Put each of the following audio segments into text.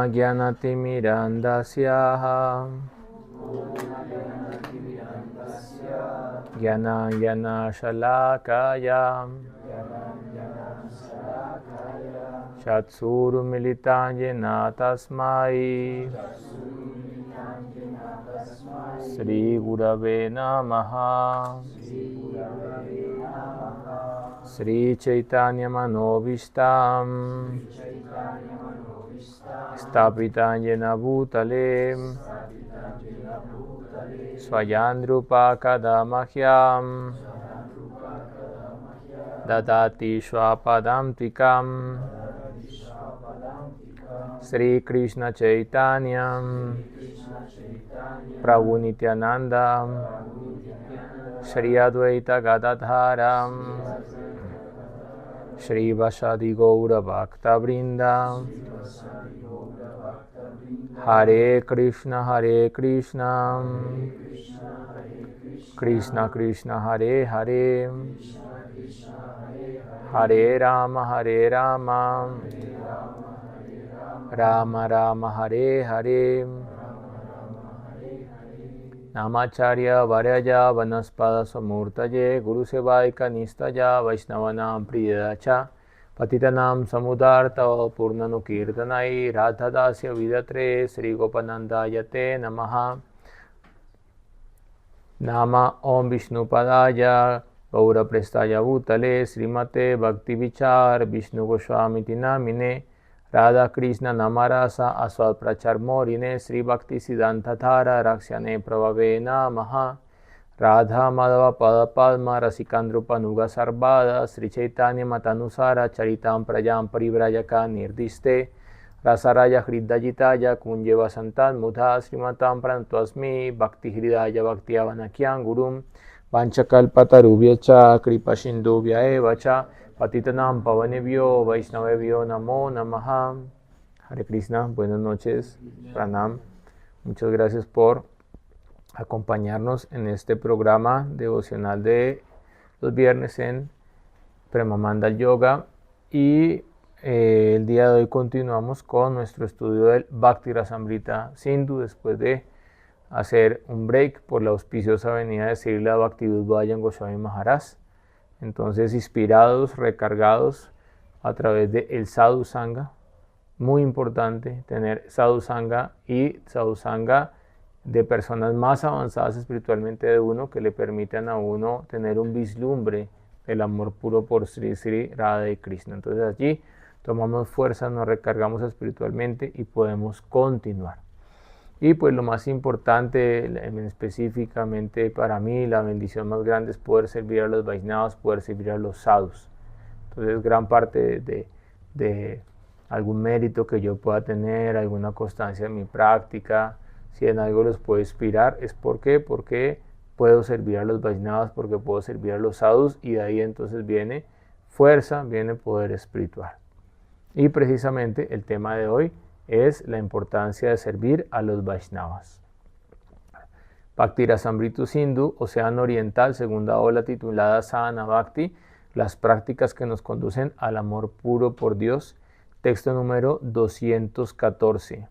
Gyanatimirandasya Gyanayana Shalakaya Chatsuru Militanyena Tasmai Sri Gurave Namaha Sri Chaitanya Manovishtam Stapitanyena Bhutale Swayandrupa Kadamahyam Dadati Shwapadam Tikam Sri Krishna Chaitanya Prabhu Nityananda Shri Advaita Gadadhara Shri Vasadi Gaura Bhakta Vrinda Hare Krishna Krishna Krishna Hare Hare Hare Rama Rama Rama Hare Hare Namacharya Varyaja Vanaspada Samurtaye Guru Sevaika Nistaya Vaishnavanam Priyadacha Patitanam Samudarta Purnanu Kirtanai Radhadasya Vidatre Sri Gopanandayate Namaha Nama Om Vishnu Padaya Gaura Prestaya Bhutale Srimate Bhakti Vichar Vishnu Goswamiti Namine Radha Krishna Namarasa Aswad Prachar Morine Sri Bhakti Siddhanta Dhara Rakshane Prabhave Namaha Radha Madhava Padapalma Rasikandrupa Nuga Sarvada Sri Chaitanya Matanusara Charitam Prajam Parivrajaka Nirdiste Rasaraya Hridayitaya Kunjeva Santan Mudha Srimatam Prantasmi Bhakti Hridaya Bhakti Avanakyam Gurum Vanchakalpatarubhyacha Kripa Sindhubhya Evacha Patitanam Pavanebhyo Vaishnavebhyo Namo Namaha. Hare Krishna, buenas noches, Pranam. Muchas gracias por acompañarnos en este programa devocional de los viernes en Premamandal Yoga. Y el día de hoy continuamos con nuestro estudio del Bhakti Rasamrita Sindhu después de hacer un break por la auspiciosa venida de Srila Bhaktivedanta Goswami Maharaj. Entonces, inspirados, recargados a través de el Sadhu Sangha. Muy importante tener Sadhu Sangha y Sadhu Sangha de personas más avanzadas espiritualmente de uno, que le permitan a uno tener un vislumbre del amor puro por Sri Sri Radha y Krishna. Entonces allí tomamos fuerza, nos recargamos espiritualmente y podemos continuar. Y pues lo más importante, específicamente para mí, la bendición más grande es poder servir a los Vaishnavas, poder servir a los sadhus. Entonces gran parte de algún mérito que yo pueda tener, alguna constancia en mi práctica, si en algo los puedo inspirar, es porque puedo servir a los Vaishnavas, porque puedo servir a los sadhus, y de ahí entonces viene fuerza, viene poder espiritual. Y precisamente el tema de hoy es la importancia de servir a los Vaishnavas. Bhakti Rasamrita Sindhu, Océano Oriental, segunda ola titulada Sadhana Bhakti, las prácticas que nos conducen al amor puro por Dios, texto número 214.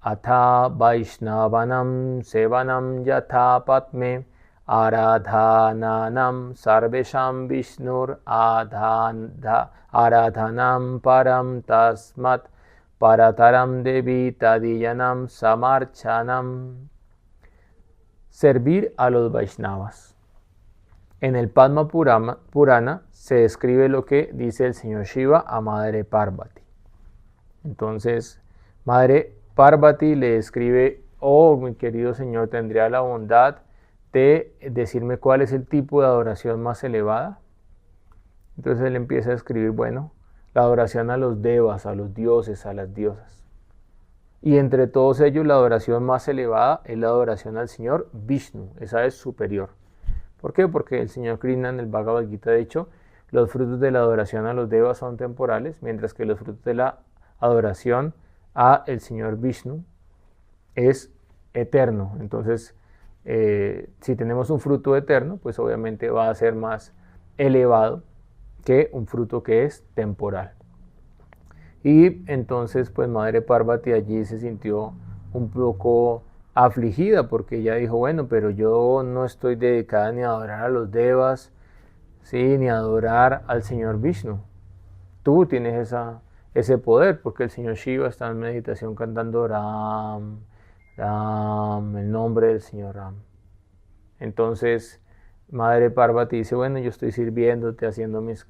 Atha Vaishnavanam Sevanam Yatha Patme Aradhananam Sarvesham Vishnur Aradhanam Param Tasmat Parataram Devi Tadiyanam Samarchanam. Servir a los Vaishnavas. En el Padma Purana se describe lo que dice el señor Shiva a Madre Parvati. Entonces, Madre Parvati le escribe: oh, mi querido señor, ¿tendría la bondad de decirme cuál es el tipo de adoración más elevada? Entonces él empieza a escribir, bueno, la adoración a los devas, a los dioses, a las diosas. Y entre todos ellos la adoración más elevada es la adoración al Señor Vishnu, esa es superior. ¿Por qué? Porque el Señor Krishna en el Bhagavad Gita ha dicho, los frutos de la adoración a los devas son temporales, mientras que los frutos de la adoración a el Señor Vishnu es eterno. Entonces, si tenemos un fruto eterno, pues obviamente va a ser más elevado que un fruto que es temporal. Y entonces pues Madre Parvati allí se sintió un poco afligida porque ella dijo, bueno, pero yo no estoy dedicada ni a adorar a los devas, ¿sí? Ni a adorar al Señor Vishnu. Tú tienes ese poder porque el Señor Shiva está en meditación cantando Ram, Ram, el nombre del Señor Ram. Entonces Madre Parvati dice, bueno, yo estoy sirviéndote, haciendo mis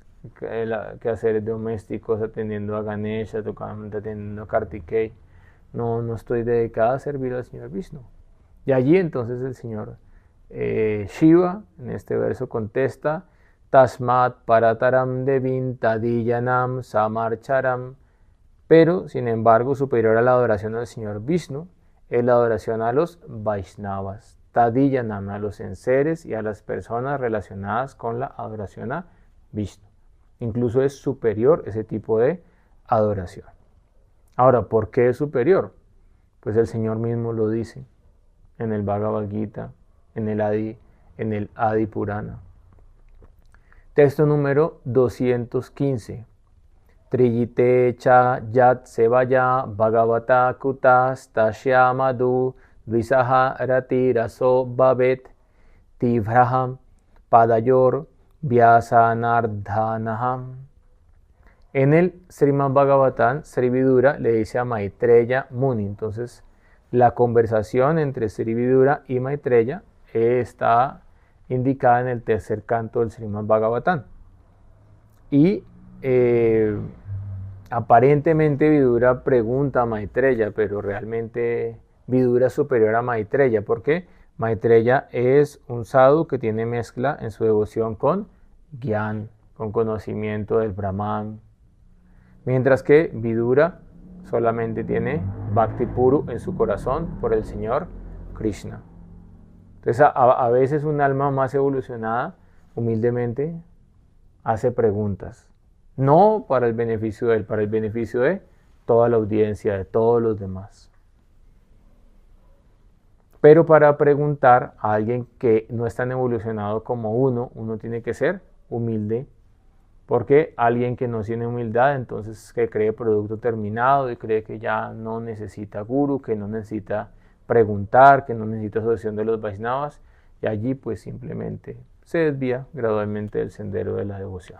quehaceres domésticos, atendiendo a Ganesha, atendiendo a Kartikeya. No estoy dedicada a servir al Señor Vishnu. Y allí entonces el Señor Shiva, en este verso, contesta, Tasmat parataram devin tadiyanam samarcharam. Pero, sin embargo, superior a la adoración al Señor Vishnu, es la adoración a los Vaishnavas, tadiyanam, a los enseres y a las personas relacionadas con la adoración a Vishnu. Incluso es superior ese tipo de adoración. Ahora, ¿por qué es superior? Pues el Señor mismo lo dice en el Bhagavad Gita, en el Adi Purana. Texto número 215. Triyite cha yat sevaya bhagavata kutas tashyamadu dvisaha rati raso bhavet tivraham padayor vyasanardhanaham. En el Srimad Bhagavatam, Sri Vidura le dice a Maitreya Muni. Entonces, la conversación entre Sri Vidura y Maitreya está indicada en el tercer canto del Srimad Bhagavatam. Y aparentemente Vidura pregunta a Maitreya, pero realmente Vidura es superior a Maitreya. ¿Por qué? Maitreya es un sadhu que tiene mezcla en su devoción con Gyan, con conocimiento del Brahman. Mientras que Vidura solamente tiene Bhakti Puru en su corazón por el Señor Krishna. Entonces a veces un alma más evolucionada, humildemente, hace preguntas. No para el beneficio de él, para el beneficio de toda la audiencia, de todos los demás. Pero para preguntar a alguien que no es tan evolucionado como uno tiene que ser humilde. Porque alguien que no tiene humildad, entonces que cree producto terminado y cree que ya no necesita guru, que no necesita preguntar, que no necesita asociación de los Vaishnavas, y allí pues simplemente se desvía gradualmente del sendero de la devoción.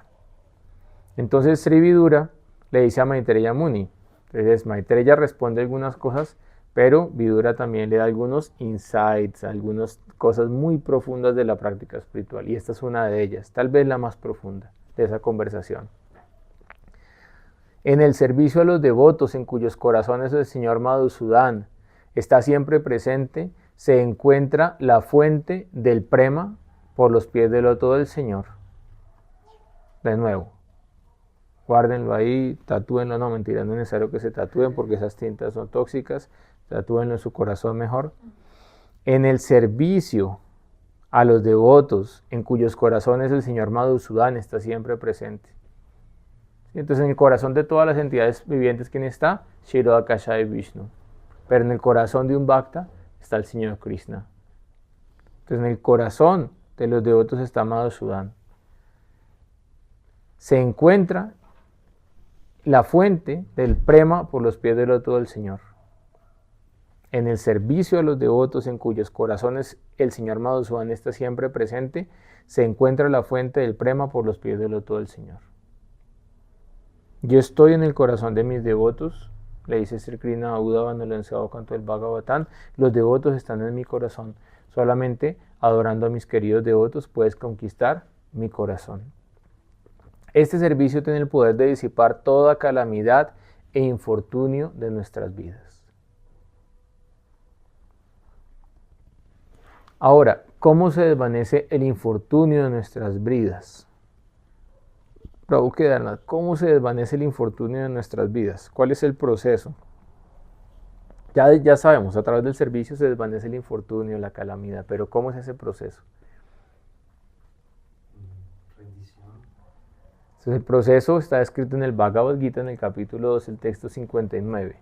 Entonces Sri Vidura le dice a Maitreya Muni, entonces Maitreya responde algunas cosas, pero Vidura también le da algunos insights, algunas cosas muy profundas de la práctica espiritual, y esta es una de ellas, tal vez la más profunda de esa conversación. En el servicio a los devotos en cuyos corazones el Señor Madhusudan está siempre presente, se encuentra la fuente del prema por los pies del loto del Señor. De nuevo, guárdenlo ahí, tatúenlo, no mentira, no es necesario que se tatúen porque esas tintas son tóxicas, tatúenlo en su corazón mejor. En el servicio a los devotos en cuyos corazones el Señor Madhusudan está siempre presente. Entonces en el corazón de todas las entidades vivientes, ¿quién está? Kshirodakashayi Vishnu. Pero en el corazón de un Bhakta está el Señor Krishna. Entonces en el corazón de los devotos está Madhusudan. Se encuentra la fuente del prema por los pies del loto del Señor. En el servicio a los devotos en cuyos corazones el Señor Madhusudan está siempre presente, se encuentra la fuente del prema por los pies del loto del Señor. Yo estoy en el corazón de mis devotos, le dice Sri Krishna a Uddhava en el 11º canto del Bhagavatam, los devotos están en mi corazón, solamente adorando a mis queridos devotos puedes conquistar mi corazón. Este servicio tiene el poder de disipar toda calamidad e infortunio de nuestras vidas. Ahora, ¿cómo se desvanece el infortunio de nuestras vidas? Prabhu Kedarnath, ¿cómo se desvanece el infortunio de nuestras vidas? ¿Cuál es el proceso? Ya sabemos, a través del servicio se desvanece el infortunio, la calamidad, pero ¿cómo es ese proceso? Rendición. Entonces, el proceso está escrito en el Bhagavad Gita, en el capítulo 2, el texto 59.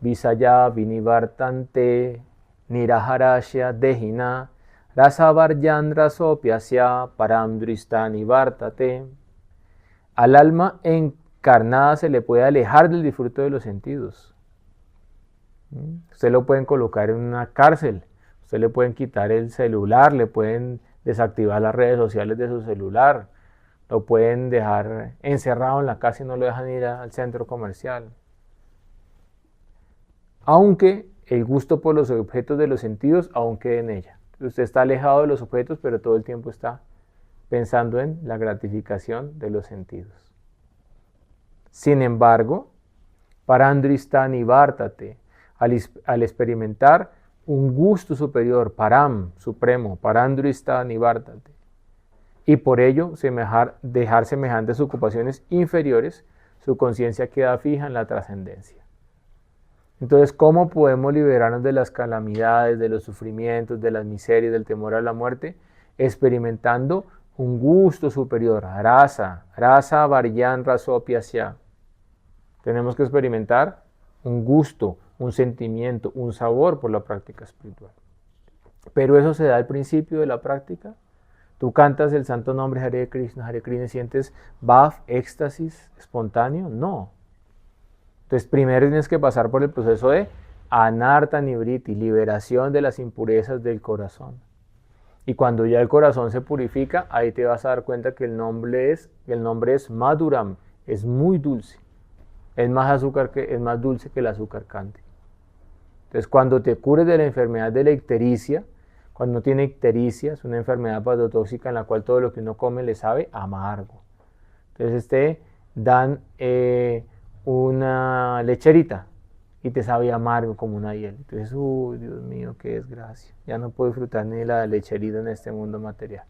Visaya vinivartante niraharashya dehina rasavaryan rasopyasya paramdristani vartate. Al alma en carnada se le puede alejar del disfrute de los sentidos. Usted lo pueden colocar en una cárcel, usted le pueden quitar el celular, le pueden desactivar las redes sociales de su celular, lo pueden dejar encerrado en la casa y no lo dejan ir al centro comercial. Aunque el gusto por los objetos de los sentidos aún quede en ella. Usted está alejado de los objetos, pero todo el tiempo está pensando en la gratificación de los sentidos. Sin embargo, parandristani vártate, al experimentar un gusto superior, param, supremo, parandristani vártate, y por ello dejar semejantes ocupaciones inferiores, su conciencia queda fija en la trascendencia. Entonces, ¿cómo podemos liberarnos de las calamidades, de los sufrimientos, de las miserias, del temor a la muerte? Experimentando un gusto superior, rasa varyan rasopyasya. Tenemos que experimentar un gusto, un sentimiento, un sabor por la práctica espiritual. Pero eso se da al principio de la práctica. Tú cantas el santo nombre Hare Krishna, y sientes bhav, éxtasis espontáneo. No. Entonces primero tienes que pasar por el proceso de anartha nivriti, liberación de las impurezas del corazón. Y cuando ya el corazón se purifica, ahí te vas a dar cuenta que el nombre es Madhuram, es muy dulce. Es más dulce que el azúcar cante. Entonces cuando te cures de la enfermedad de la ictericia, cuando no tiene ictericia, es una enfermedad hepatotóxica en la cual todo lo que uno come le sabe amargo. Entonces te dan una lecherita y te sabe amargo como una hiel. Entonces, uy, Dios mío, qué desgracia. Ya no puedo disfrutar ni la lecherita en este mundo material.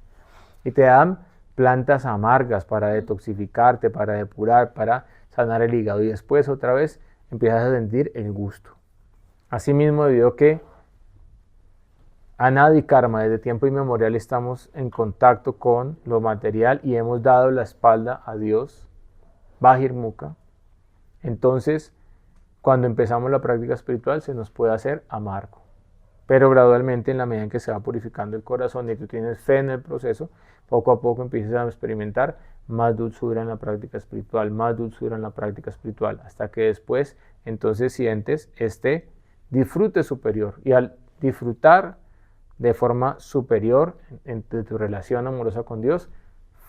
Y te dan plantas amargas para detoxificarte, para depurar, para sanar el hígado. Y después otra vez empiezas a sentir el gusto. Asimismo, debido a que Anadi Karma, desde tiempo inmemorial estamos en contacto con lo material y hemos dado la espalda a Dios, Bahirmukha. Entonces, cuando empezamos la práctica espiritual se nos puede hacer amargo. Pero gradualmente, en la medida en que se va purificando el corazón y tú tienes fe en el proceso, poco a poco empiezas a experimentar más dulzura en la práctica espiritual, más dulzura en la práctica espiritual, hasta que después entonces sientes este disfrute superior. Y al disfrutar de forma superior entre tu relación amorosa con Dios,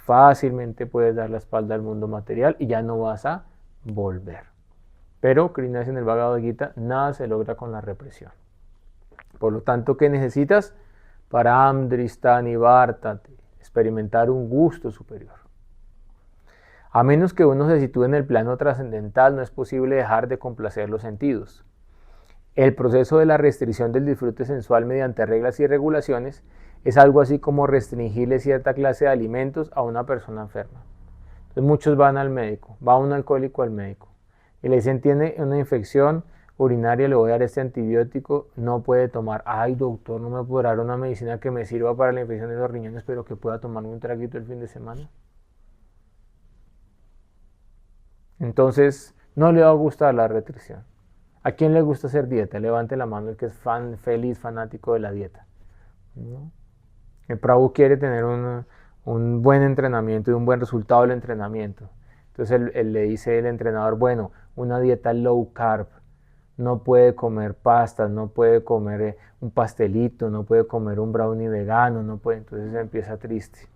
fácilmente puedes dar la espalda al mundo material y ya no vas a volver. Pero, Krishna dice en el Bhagavad Gita, nada se logra con la represión. Por lo tanto, ¿qué necesitas? Param dristani vártate, experimentar un gusto superior. A menos que uno se sitúe en el plano trascendental, no es posible dejar de complacer los sentidos. El proceso de la restricción del disfrute sensual mediante reglas y regulaciones es algo así como restringirle cierta clase de alimentos a una persona enferma. Entonces muchos van al médico, va un alcohólico al médico y le dicen tiene una infección urinaria, le voy a dar este antibiótico, no puede tomar. Ay doctor, no me podrá dar una medicina que me sirva para la infección de los riñones, pero que pueda tomarme un traguito el fin de semana. Entonces no le va a gustar la restricción. ¿A quién le gusta hacer dieta? Levante la mano el que es feliz, fanático de la dieta. ¿No? El Prabhu quiere tener un buen entrenamiento y un buen resultado del entrenamiento. Entonces él le dice al entrenador, bueno, una dieta low carb, no puede comer pastas, no puede comer un pastelito, no puede comer un brownie vegano, no puede, entonces empieza triste.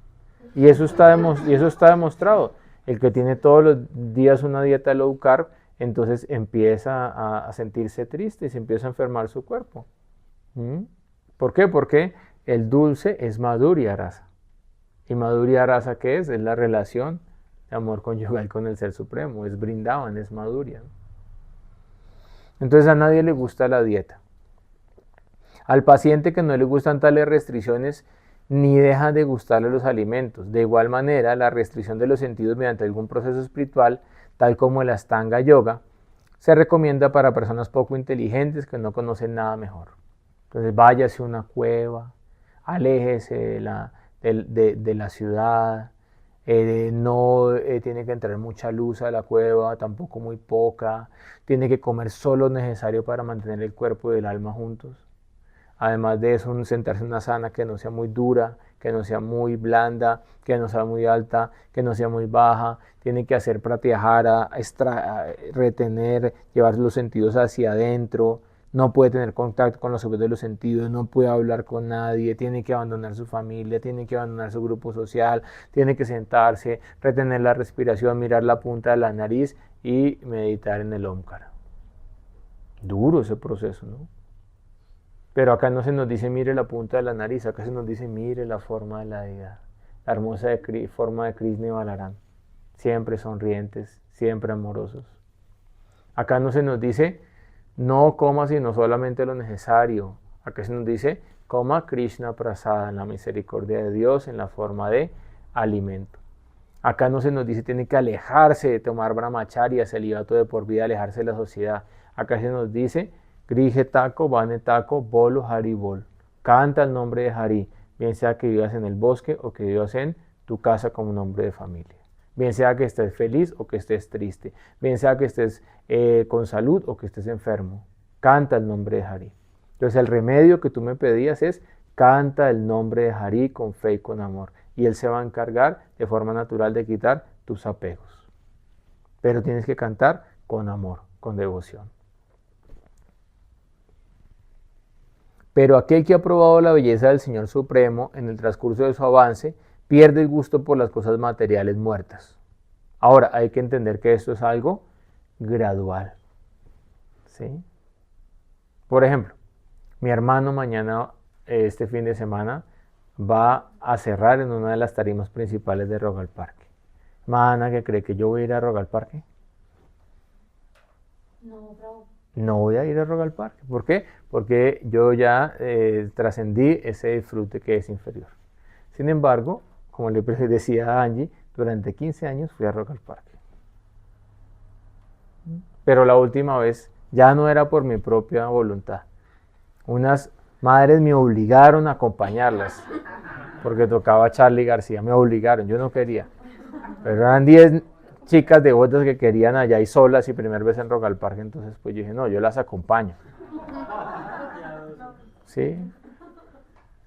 Y eso está demostrado. El que tiene todos los días una dieta low carb, entonces empieza a sentirse triste y se empieza a enfermar su cuerpo. ¿Por qué? Porque el dulce es Madhurya Rasa. ¿Y Madhurya Rasa qué es? Es la relación de amor conyugal con el Ser Supremo. Es Vrindavan, es Madhurya. Entonces a nadie le gusta la dieta. Al paciente que no le gustan tales restricciones, ni deja de gustarle los alimentos. De igual manera, la restricción de los sentidos mediante algún proceso espiritual, tal como el Astanga Yoga, se recomienda para personas poco inteligentes que no conocen nada mejor. Entonces váyase a una cueva, aléjese de la ciudad, no tiene que entrar mucha luz a la cueva, tampoco muy poca, tiene que comer solo lo necesario para mantener el cuerpo y el alma juntos. Además de eso, sentarse en una asana que no sea muy dura, que no sea muy blanda, que no sea muy alta, que no sea muy baja. Tiene que hacer pratyahara, retener, llevar los sentidos hacia adentro. No puede tener contacto con los objetos de los sentidos, no puede hablar con nadie, tiene que abandonar su familia, tiene que abandonar su grupo social, tiene que sentarse, retener la respiración, mirar la punta de la nariz y meditar en el Omkara. Duro ese proceso, ¿no? Pero acá no se nos dice mire la punta de la nariz, acá se nos dice mire la forma de la deidad, la hermosa forma de Krishna y Balarama, siempre sonrientes, siempre amorosos. Acá no se nos dice no coma sino solamente lo necesario, acá se nos dice coma Krishna Prasada, en la misericordia de Dios, en la forma de alimento. Acá no se nos dice tiene que alejarse de tomar brahmacharya, celibato de por vida, alejarse de la sociedad. Acá se nos dice Grije taco, Vane taco, Bolo Hari Bol. Canta el nombre de Hari, bien sea que vivas en el bosque o que vivas en tu casa como nombre de familia. Bien sea que estés feliz o que estés triste. Bien sea que estés con salud o que estés enfermo. Canta el nombre de Hari. Entonces el remedio que tú me pedías es canta el nombre de Hari con fe y con amor. Y Él se va a encargar de forma natural de quitar tus apegos. Pero tienes que cantar con amor, con devoción. Pero aquel que ha probado la belleza del Señor Supremo en el transcurso de su avance, pierde el gusto por las cosas materiales muertas. Ahora, hay que entender que esto es algo gradual. ¿Sí? Por ejemplo, mi hermano mañana, este fin de semana, va a cerrar en una de las tarimas principales de Rock al Parque. Mana, ¿que cree que yo voy a ir a Rock al Parque? No, bravo. No voy a ir a Rock al Parque. ¿Por qué? Porque yo ya trascendí ese disfrute que es inferior. Sin embargo, como le decía a Angie, durante 15 años fui a Rock al Parque. Pero la última vez ya no era por mi propia voluntad. Unas madres me obligaron a acompañarlas, porque tocaba Charly García, me obligaron, yo no quería. Pero eran 10 chicas devotas que querían allá y solas y primera vez en Rock al Parque, entonces pues yo dije, no, yo las acompaño. ¿Sí?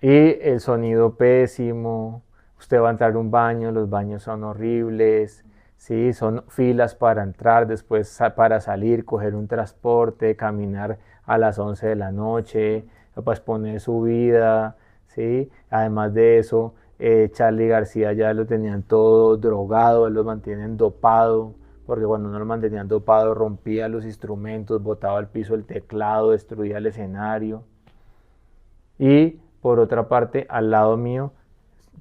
Y el sonido pésimo, usted va a entrar a un baño, los baños son horribles, ¿sí? Son filas para entrar, después para salir, coger un transporte, caminar a las 11 de la noche, posponer su vida, ¿sí? Además de eso, Charly García ya lo tenían todo drogado, él lo mantienen dopado, porque cuando no lo mantenían dopado rompía los instrumentos, botaba al piso el teclado, destruía el escenario. Y por otra parte, al lado mío,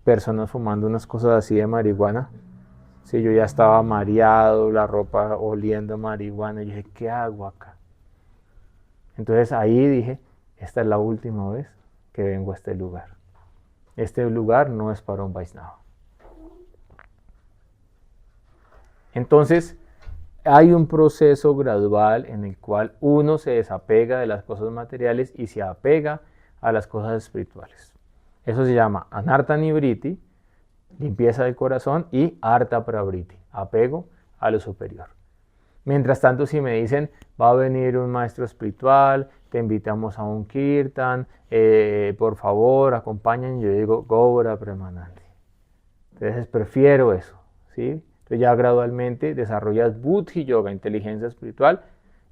personas fumando unas cosas así de marihuana. Sí, yo ya estaba mareado, la ropa oliendo marihuana. Y dije, ¿qué hago acá? Entonces ahí dije, esta es la última vez que vengo a este lugar. Este lugar no es para un Vaishnava. Entonces, hay un proceso gradual en el cual uno se desapega de las cosas materiales y se apega a las cosas espirituales. Eso se llama Anartha Nivriti, limpieza del corazón, y Artha Pravriti, apego a lo superior. Mientras tanto, si me dicen, va a venir un maestro espiritual, te invitamos a un kirtan, por favor, acompáñenme, yo digo, Gaura Premanandi. Entonces, prefiero eso, ¿sí? Entonces ya gradualmente desarrollas Buddhi Yoga, inteligencia espiritual,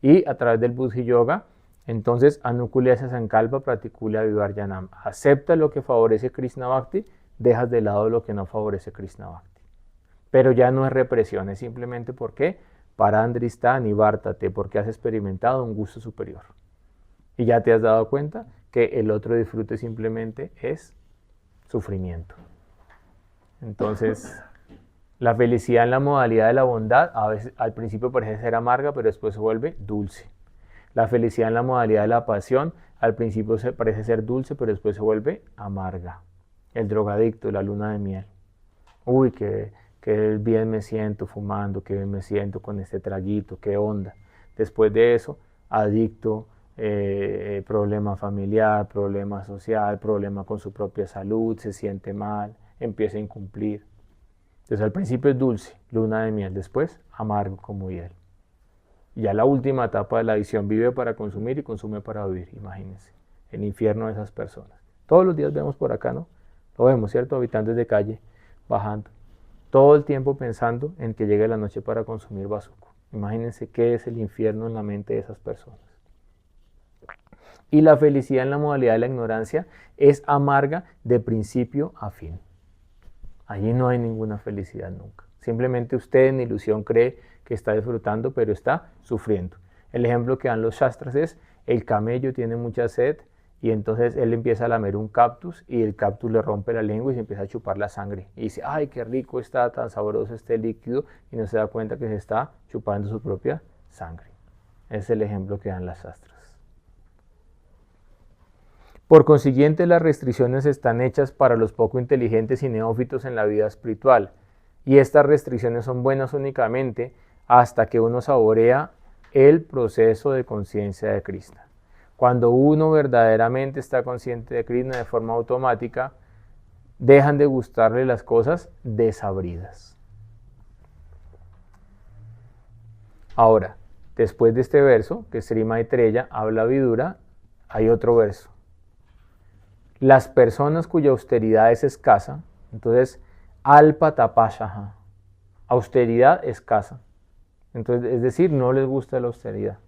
y a través del Buddhi Yoga, entonces Anukulya Sankalpa Pratikula Vivarjanam. Acepta lo que favorece Krishna Bhakti, dejas de lado lo que no favorece Krishna Bhakti. Pero ya no es represión, es simplemente porque Parandrista Nivártate, porque has experimentado un gusto superior. Y ya te has dado cuenta que el otro disfrute simplemente es sufrimiento. Entonces, la felicidad en la modalidad de la bondad a veces, al principio parece ser amarga, pero después se vuelve dulce. La felicidad en la modalidad de la pasión al principio parece ser dulce, pero después se vuelve amarga. El drogadicto, la luna de miel. Uy, que bien me siento fumando, que bien me siento con este traguito, qué onda. Después de eso, adicto, problema familiar, problema social, problema con su propia salud, se siente mal, empieza a incumplir. Entonces al principio es dulce, luna de miel, después amargo como hiel. Y ya la última etapa de la adicción, vive para consumir y consume para vivir, imagínense. el infierno de esas personas. Todos los días vemos por acá, ¿no? Lo vemos, ¿cierto? Habitantes de calle bajando. Todo el tiempo pensando en que llegue la noche para consumir bazuco. Imagínense qué es el infierno en la mente de esas personas. Y la felicidad en la modalidad de la ignorancia es amarga de principio a fin. Allí no hay ninguna felicidad nunca. Simplemente usted en ilusión cree que está disfrutando, pero está sufriendo. El ejemplo que dan los shastras es: el camello tiene mucha sed y entonces él empieza a lamer un cactus y el cactus le rompe la lengua y se empieza a chupar la sangre. Y dice: ¡ay, qué rico está, tan sabroso este líquido! Y no se da cuenta que se está chupando su propia sangre. Ese es el ejemplo que dan las shastras. Por consiguiente, las restricciones están hechas para los poco inteligentes y neófitos en la vida espiritual, y estas restricciones son buenas únicamente hasta que uno saborea el proceso de conciencia de Krishna. Cuando uno verdaderamente está consciente de Krishna de forma automática, dejan de gustarle las cosas desabridas. Ahora, después de este verso, que Sri Maitreya habla Vidura, hay otro verso. Las personas cuya austeridad es escasa, entonces, alpa tapashaha, austeridad escasa. Entonces, es decir, no les gusta la austeridad.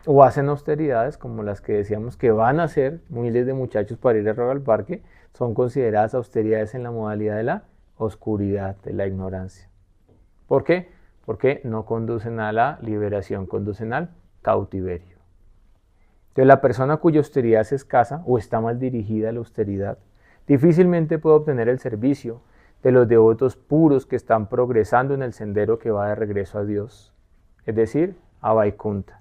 O hacen austeridades como las que decíamos que van a hacer miles de muchachos para ir a robar al parque, son consideradas austeridades en la modalidad de la oscuridad, de la ignorancia. ¿Por qué? Porque no conducen a la liberación, conducen al cautiverio. Entonces, la persona cuya austeridad es escasa o está mal dirigida a la austeridad, difícilmente puede obtener el servicio de los devotos puros que están progresando en el sendero que va de regreso a Dios, es decir, a Vaikunta.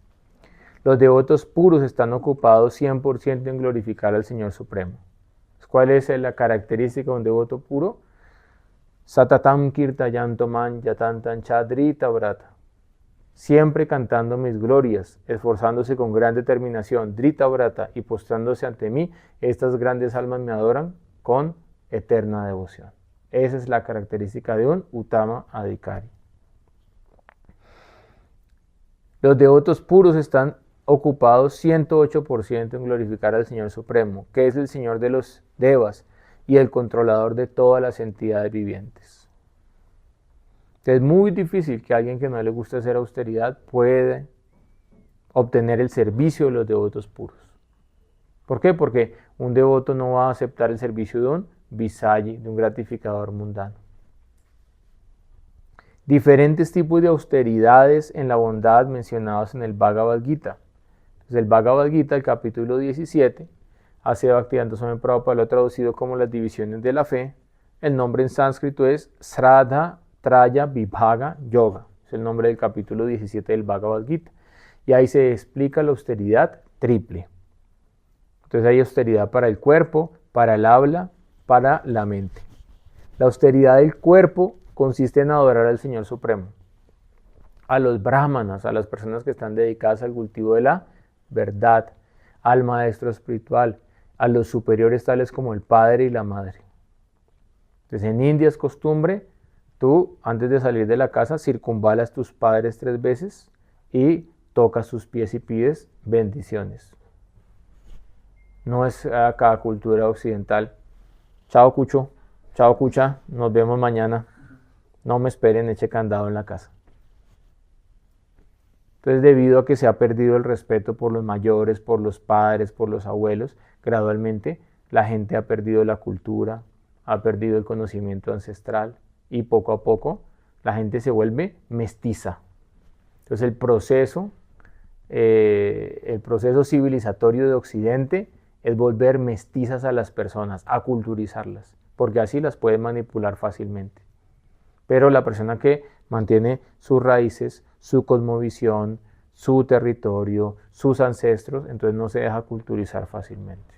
Los devotos puros están ocupados 100% en glorificar al Señor Supremo. ¿Cuál es la característica de un devoto puro? Satatam kirtayantoman yatantan chadrita vrata. Siempre cantando mis glorias, esforzándose con gran determinación, drita vrata, y postrándose ante mí, estas grandes almas me adoran con eterna devoción. Esa es la característica de un Uttama Adhikari. Los devotos puros están ocupados 108% en glorificar al Señor Supremo, que es el Señor de los Devas y el controlador de todas las entidades vivientes. Es muy difícil que alguien que no le gusta hacer austeridad pueda obtener el servicio de los devotos puros. ¿Por qué? Porque un devoto no va a aceptar el servicio de un visayi, de un gratificador mundano. Diferentes tipos de austeridades en la bondad mencionados en el Bhagavad Gita. Entonces, el Bhagavad Gita, el capítulo 17, hace Bhaktivedanta Swami Prabhupada, lo ha traducido como las divisiones de la fe. El nombre en sánscrito es Sraddha Traya Vibhaga Yoga. Es el nombre del capítulo 17 del Bhagavad Gita. Y ahí se explica la austeridad triple. Entonces hay austeridad para el cuerpo, para el habla, para la mente. La austeridad del cuerpo consiste en adorar al Señor Supremo, a los brahmanas, a las personas que están dedicadas al cultivo de la verdad, al maestro espiritual, a los superiores tales como el padre y la madre. Entonces en India es costumbre, tú antes de salir de la casa circunvalas tus padres 3 veces y tocas sus pies y pides bendiciones. No es acá cultura occidental. Chao Cucho, chao Cucha, nos vemos mañana. No me esperen, eche candado en la casa. Entonces, debido a que se ha perdido el respeto por los mayores, por los padres, por los abuelos, gradualmente la gente ha perdido la cultura, ha perdido el conocimiento ancestral y poco a poco la gente se vuelve mestiza. Entonces, el proceso civilizatorio de Occidente es volver mestizas a las personas, aculturizarlas, porque así las puede manipular fácilmente. Pero la persona que mantiene sus raíces, su cosmovisión, su territorio, sus ancestros, entonces no se deja culturizar fácilmente.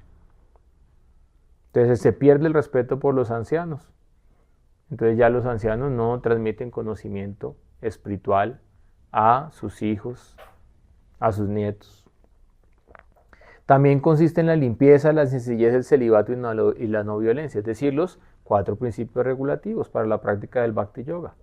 Entonces se pierde el respeto por los ancianos. Entonces ya los ancianos no transmiten conocimiento espiritual a sus hijos, a sus nietos. También consiste en la limpieza, la sencillez, el celibato y la no violencia, es decir, los 4 principios regulativos para la práctica del Bhakti Yoga.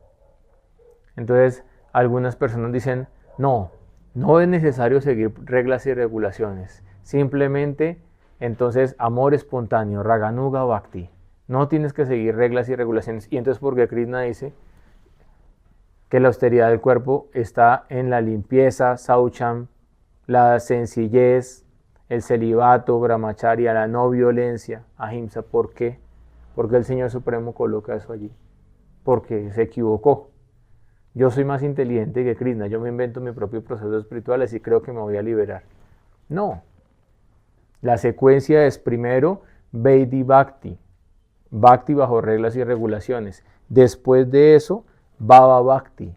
Entonces, algunas personas dicen, no es necesario seguir reglas y regulaciones, simplemente Entonces, amor espontáneo, Raganuga Bhakti. No tienes que seguir reglas y regulaciones. Y entonces, porque Krishna dice que la austeridad del cuerpo está en la limpieza, Saucham, la sencillez, el celibato, brahmacharya, la no violencia, ahimsa. ¿Por qué? Porque el Señor Supremo coloca eso allí. Porque se equivocó. Yo soy más inteligente que Krishna, yo me invento mi propio proceso espiritual, así creo que me voy a liberar. No. La secuencia es primero Vaidhi Bhakti, Bhakti bajo reglas y regulaciones. Después de eso, Bhava Bhakti,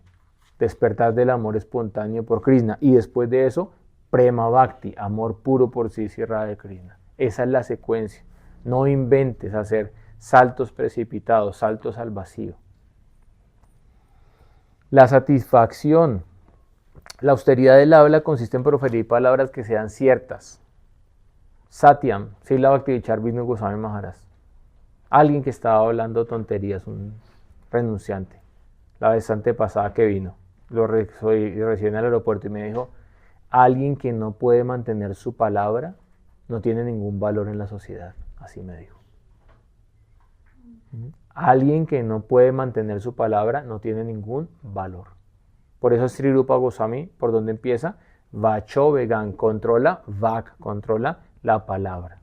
despertar del amor espontáneo por Krishna. Y después de eso, Prema Bhakti, amor puro por sí y Radha de Krishna. Esa es la secuencia. No inventes hacer saltos precipitados, saltos al vacío. La satisfacción. La austeridad del habla consiste en proferir palabras que sean ciertas. Satyam, Srila Bhaktivinoda Vishnu Goswami Maharaj. Alguien que estaba hablando tonterías, un renunciante. La vez antepasada que vino, lo recibí en el aeropuerto y me dijo, alguien que no puede mantener su palabra no tiene ningún valor en la sociedad. Así me dijo. Alguien que no puede mantener su palabra no tiene ningún valor. Por eso Sri Rupa Goswami, ¿por dónde empieza? Vacho Vegan, controla, Vak, controla la palabra.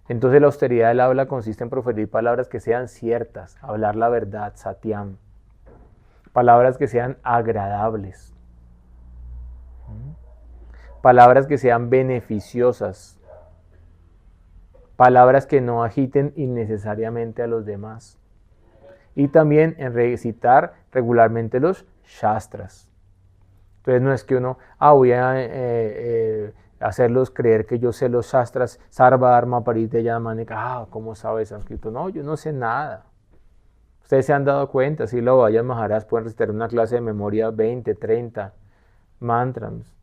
Entonces la austeridad del habla consiste en proferir palabras que sean ciertas, hablar la verdad, satyam. Palabras que sean agradables. Palabras que sean beneficiosas. Palabras que no agiten innecesariamente a los demás. Y también en recitar regularmente los shastras. Entonces no es que uno, voy a hacerlos creer que yo sé los shastras, Sarva Dharma Pariteya Manika, ¿cómo sabe sánscrito? No, yo no sé nada. Ustedes se han dado cuenta, si lo vayan Maharaj pueden recitar una clase de memoria 20, 30 mantras.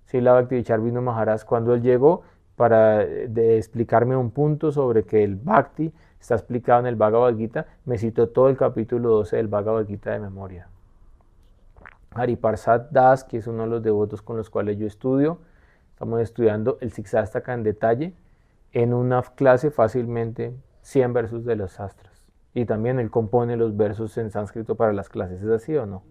Si la Bhaktivinoda Vishnu Maharaj, cuando él llegó para explicarme un punto sobre que el Bhakti está explicado en el Bhagavad Gita, me citó todo el capítulo 12 del Bhagavad Gita de memoria. Hariparsad Das, que es uno de los devotos con los cuales yo estudio, estamos estudiando el Siksastaka en detalle, en una clase fácilmente 100 versos de los sastras. Y también él compone los versos en sánscrito para las clases, ¿es así o no?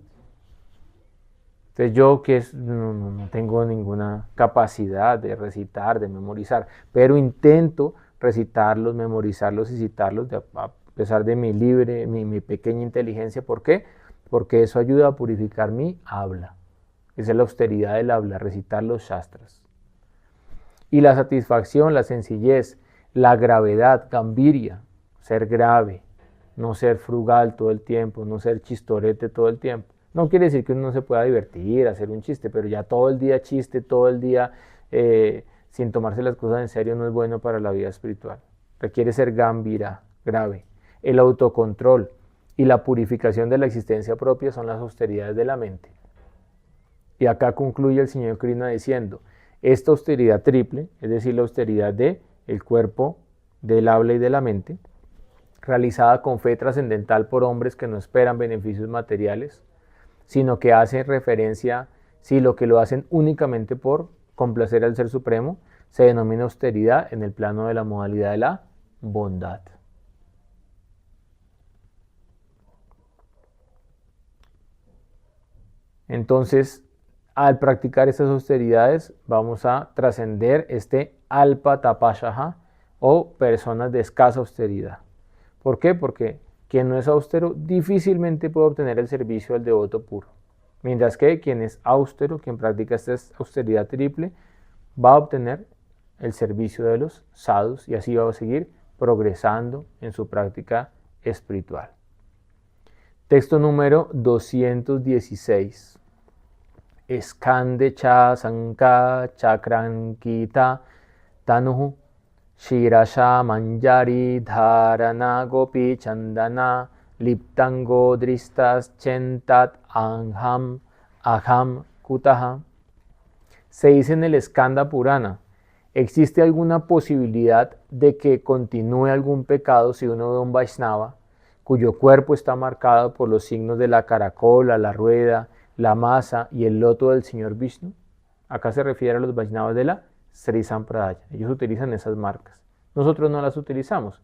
Entonces yo que no tengo ninguna capacidad de recitar, de memorizar, pero intento recitarlos, memorizarlos y citarlos a pesar de mi pequeña inteligencia. ¿Por qué? Porque eso ayuda a purificar mi habla. Esa es la austeridad del habla, recitar los shastras. Y la satisfacción, la sencillez, la gravedad, gambiria, ser grave, no ser frugal todo el tiempo, no ser chistorete todo el tiempo. No quiere decir que uno no se pueda divertir, hacer un chiste, pero ya todo el día chiste, todo el día sin tomarse las cosas en serio no es bueno para la vida espiritual. Requiere ser gambira, grave. El autocontrol y la purificación de la existencia propia son las austeridades de la mente. Y acá concluye el señor Krishna diciendo, esta austeridad triple, es decir, la austeridad del cuerpo, del habla y de la mente, realizada con fe trascendental por hombres que no esperan beneficios materiales, sino que hacen referencia, lo que lo hacen únicamente por complacer al Ser Supremo, se denomina austeridad en el plano de la modalidad de la bondad. Entonces, al practicar estas austeridades, vamos a trascender este alpa tapashaha o personas de escasa austeridad. ¿Por qué? Porque quien no es austero difícilmente puede obtener el servicio del devoto puro. Mientras que quien es austero, quien practica esta austeridad triple, va a obtener el servicio de los sadhus y así va a seguir progresando en su práctica espiritual. Texto número 216. Skande cha sanka chakrankita tanuhu Shirasha manjari dharana gopi chandana liptango dristas chentat aham kutaha. Se dice en el Skanda Purana, ¿existe alguna posibilidad de que continúe algún pecado si uno ve a un Vaishnava cuyo cuerpo está marcado por los signos de la caracola, la rueda, la masa y el loto del señor Vishnu? Acá se refiere a los Vaishnavas de la Sri Sampradaya. Ellos utilizan esas marcas. Nosotros no las utilizamos.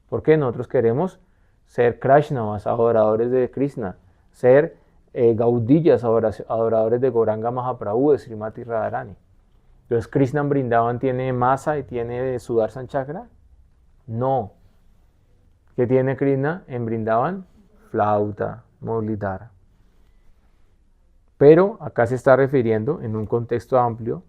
¿Por qué? Nosotros queremos ser Krishnavas, adoradores de Krishna, ser Gaudillas, adoradores de Gauranga Mahaprabhu, de Srimati Radharani. Entonces, ¿Krishna en Brindavan tiene masa y tiene Sudarshan Chakra? No. ¿Qué tiene Krishna en Brindavan? Flauta, Murlidhara. Pero acá se está refiriendo en un contexto amplio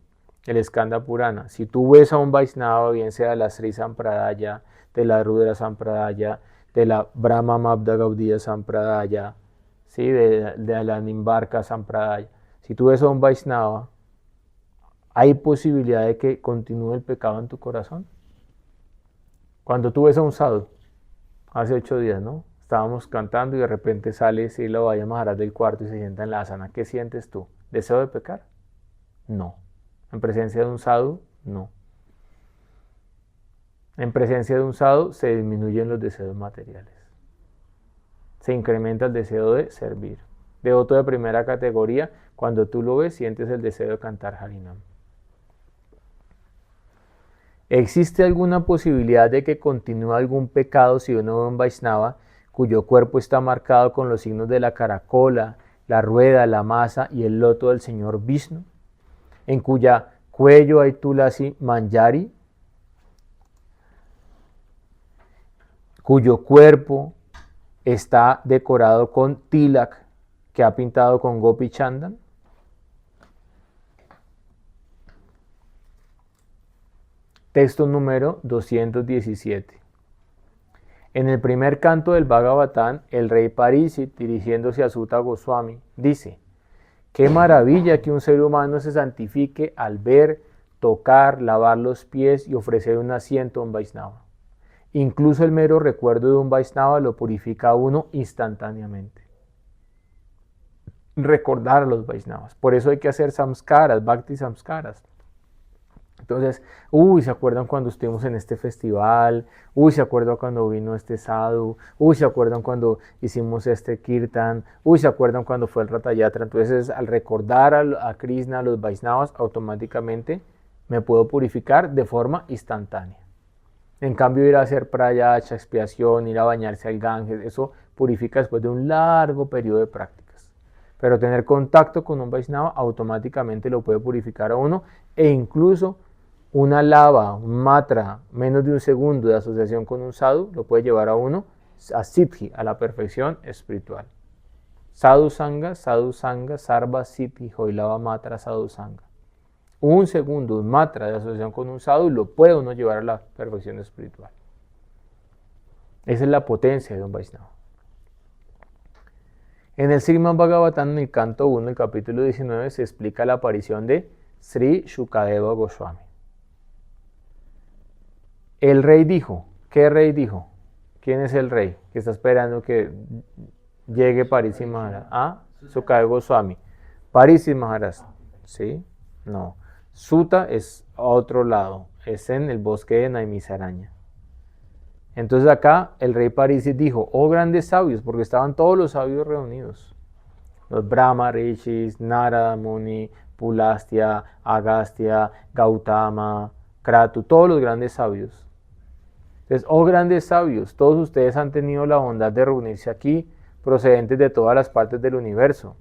el Skanda Purana. Si tú ves a un Vaishnava, bien sea de la Sri Sampradaya, de la Rudra Sampradaya, de la Brahma Mabda Gaudiya Sampradaya, ¿sí? de la Nimbarka Sampradaya, si tú ves a un Vaishnava, ¿hay posibilidad de que continúe el pecado en tu corazón? Cuando tú ves a un sadhu, hace 8 días, ¿no? Estábamos cantando y de repente sale Srila Vaya Maharaj del cuarto y se sienta en la asana. ¿Qué sientes tú? ¿Deseo de pecar? No. ¿En presencia de un sadhu? No. En presencia de un sadhu se disminuyen los deseos materiales. Se incrementa el deseo de servir. Devoto de primera categoría, cuando tú lo ves, sientes el deseo de cantar Harinam. ¿Existe alguna posibilidad de que continúe algún pecado si uno ve a un Vaishnava cuyo cuerpo está marcado con los signos de la caracola, la rueda, la masa y el loto del señor Vishnu? En cuya cuello hay Tulasi Manjari, cuyo cuerpo está decorado con tilak que ha pintado con Gopi Chandan. Texto número 217. En el primer canto del Bhagavatam, el rey Parikshit, dirigiéndose a Sutta Goswami, dice: qué maravilla que un ser humano se santifique al ver, tocar, lavar los pies y ofrecer un asiento a un Vaishnava. Incluso el mero recuerdo de un Vaishnava lo purifica a uno instantáneamente. Recordar a los Vaishnavas. Por eso hay que hacer samskaras, bhakti samskaras. Entonces, ¿se acuerdan cuando estuvimos en este festival? ¿Se acuerdan cuando vino este sadhu? ¿Se acuerdan cuando hicimos este kirtan? ¿Se acuerdan cuando fue el Ratha Yatra? Entonces, al recordar a Krishna, a los Vaishnavas, automáticamente me puedo purificar de forma instantánea. En cambio, ir a hacer prayacha, expiación, ir a bañarse al Ganges, eso purifica después de un largo periodo de prácticas. Pero tener contacto con un Vaishnava automáticamente lo puede purificar a uno, e incluso una lava, un matra, menos de un segundo de asociación con un sadhu, lo puede llevar a uno a siddhi, a la perfección espiritual. Sadhu Sangha, Sarva Siddhi, Hoilava Matra Sadhu Sangha. Un segundo, un matra de asociación con un sadhu, lo puede uno llevar a la perfección espiritual. Esa es la potencia de un Vaishnava. En el Srimad Bhagavatam, en el canto 1, el capítulo 19, se explica la aparición de Sri Shukadeva Goswami. El rey dijo, ¿qué rey dijo? ¿Quién es el rey que está esperando que llegue Parikshit Maharaj? Shukadeva Goswami. Parikshit Maharaj, ¿sí? No. Sutta es a otro lado, es en el bosque de Naimisaranya. Entonces acá el rey Parikshit dijo, oh grandes sabios, porque estaban todos los sabios reunidos. Los Brahma Rishis, Narada Muni, Pulastya, Agastya, Gautama, Kratu, todos los grandes sabios. Entonces, oh grandes sabios, todos ustedes han tenido la bondad de reunirse aquí, procedentes de todas las partes del universo.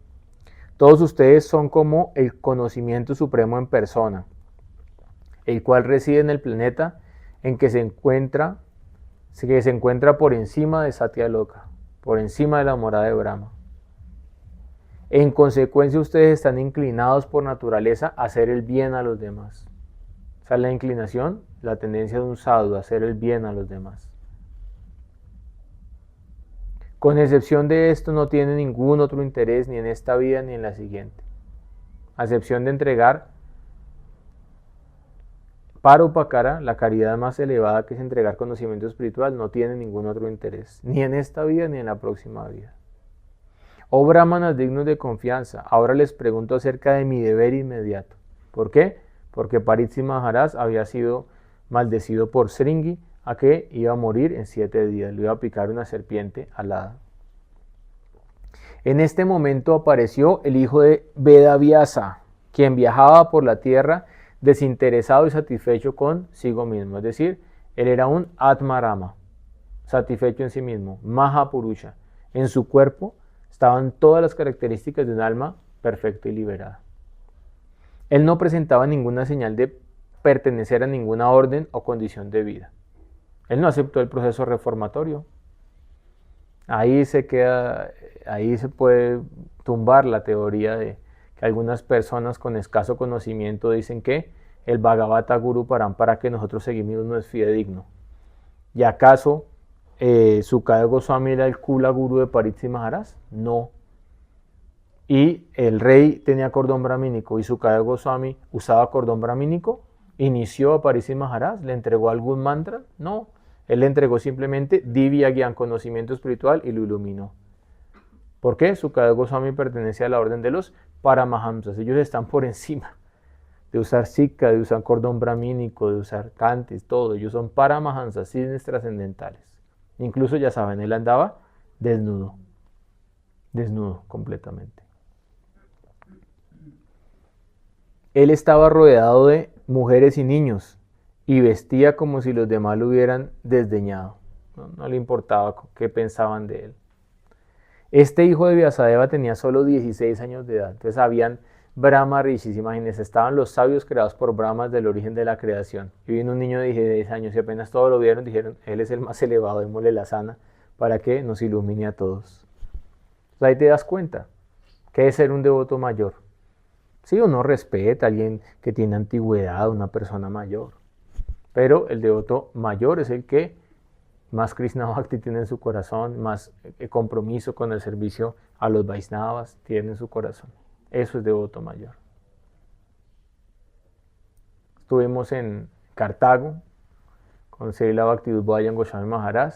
Todos ustedes son como el conocimiento supremo en persona, el cual reside en el planeta en que se encuentra por encima de Satyaloka, por encima de la morada de Brahma. En consecuencia, ustedes están inclinados por naturaleza a hacer el bien a los demás. Esa es la inclinación, la tendencia de un sadhu, a hacer el bien a los demás. Con excepción de esto, no tiene ningún otro interés ni en esta vida ni en la siguiente. A excepción de entregar Paropakara, la caridad más elevada, que es entregar conocimiento espiritual, no tiene ningún otro interés, ni en esta vida ni en la próxima vida. Oh brahmanas dignos de confianza, ahora les pregunto acerca de mi deber inmediato. ¿Por qué? Porque Parikshit Maharaj había sido maldecido por Sringi a que iba a morir en 7 días, le iba a picar una serpiente alada. En este momento apareció el hijo de Vedavyasa, quien viajaba por la tierra desinteresado y satisfecho consigo mismo. Es decir, él era un Atmarama, satisfecho en sí mismo, Mahapurusha. En su cuerpo estaban todas las características de un alma perfecta y liberada. Él no presentaba ninguna señal de pertenecer a ninguna orden o condición de vida. Él no aceptó el proceso reformatorio. Ahí se puede tumbar la teoría de que algunas personas con escaso conocimiento dicen que el Bhagavata Guru Parampara que nosotros seguimos no es fidedigno. ¿Y acaso Sukadeva Goswami era el Kula Guru de Parikshit Maharaj? No. Y el rey tenía cordón brahmínico y Sukadeva Goswami usaba cordón brahmínico. ¿Inició a Parikshit Maharaj? ¿Le entregó algún mantra? No. Él le entregó simplemente Divya Gyan, conocimiento espiritual, y lo iluminó. ¿Por qué? Sukadeva Goswami pertenece a la orden de los Paramahamsas. Ellos están por encima de usar sikha, de usar cordón brahmínico, de usar cantes, todo. Ellos son Paramahamsas, cisnes trascendentales. Incluso, ya saben, él andaba desnudo completamente. Él estaba rodeado de mujeres y niños y vestía como si los demás lo hubieran desdeñado. No le importaba qué pensaban de él. Este hijo de Vyasadeva tenía solo 16 años de edad. Entonces habían Brahma Rishis, imagínense, estaban los sabios creados por Brahmas del origen de la creación. Y vino un niño de 16 años y apenas todos lo vieron, dijeron, él es el más elevado, démosle la sana para que nos ilumine a todos. Entonces ahí te das cuenta que es ser un devoto mayor. Sí, uno respeta a alguien que tiene antigüedad, una persona mayor. Pero el devoto mayor es el que más Krishna Bhakti tiene en su corazón, más compromiso con el servicio a los Vaisnavas tiene en su corazón. Eso es devoto mayor. Estuvimos en Cartago con Srila Bhaktivedanta Goswami Maharaj,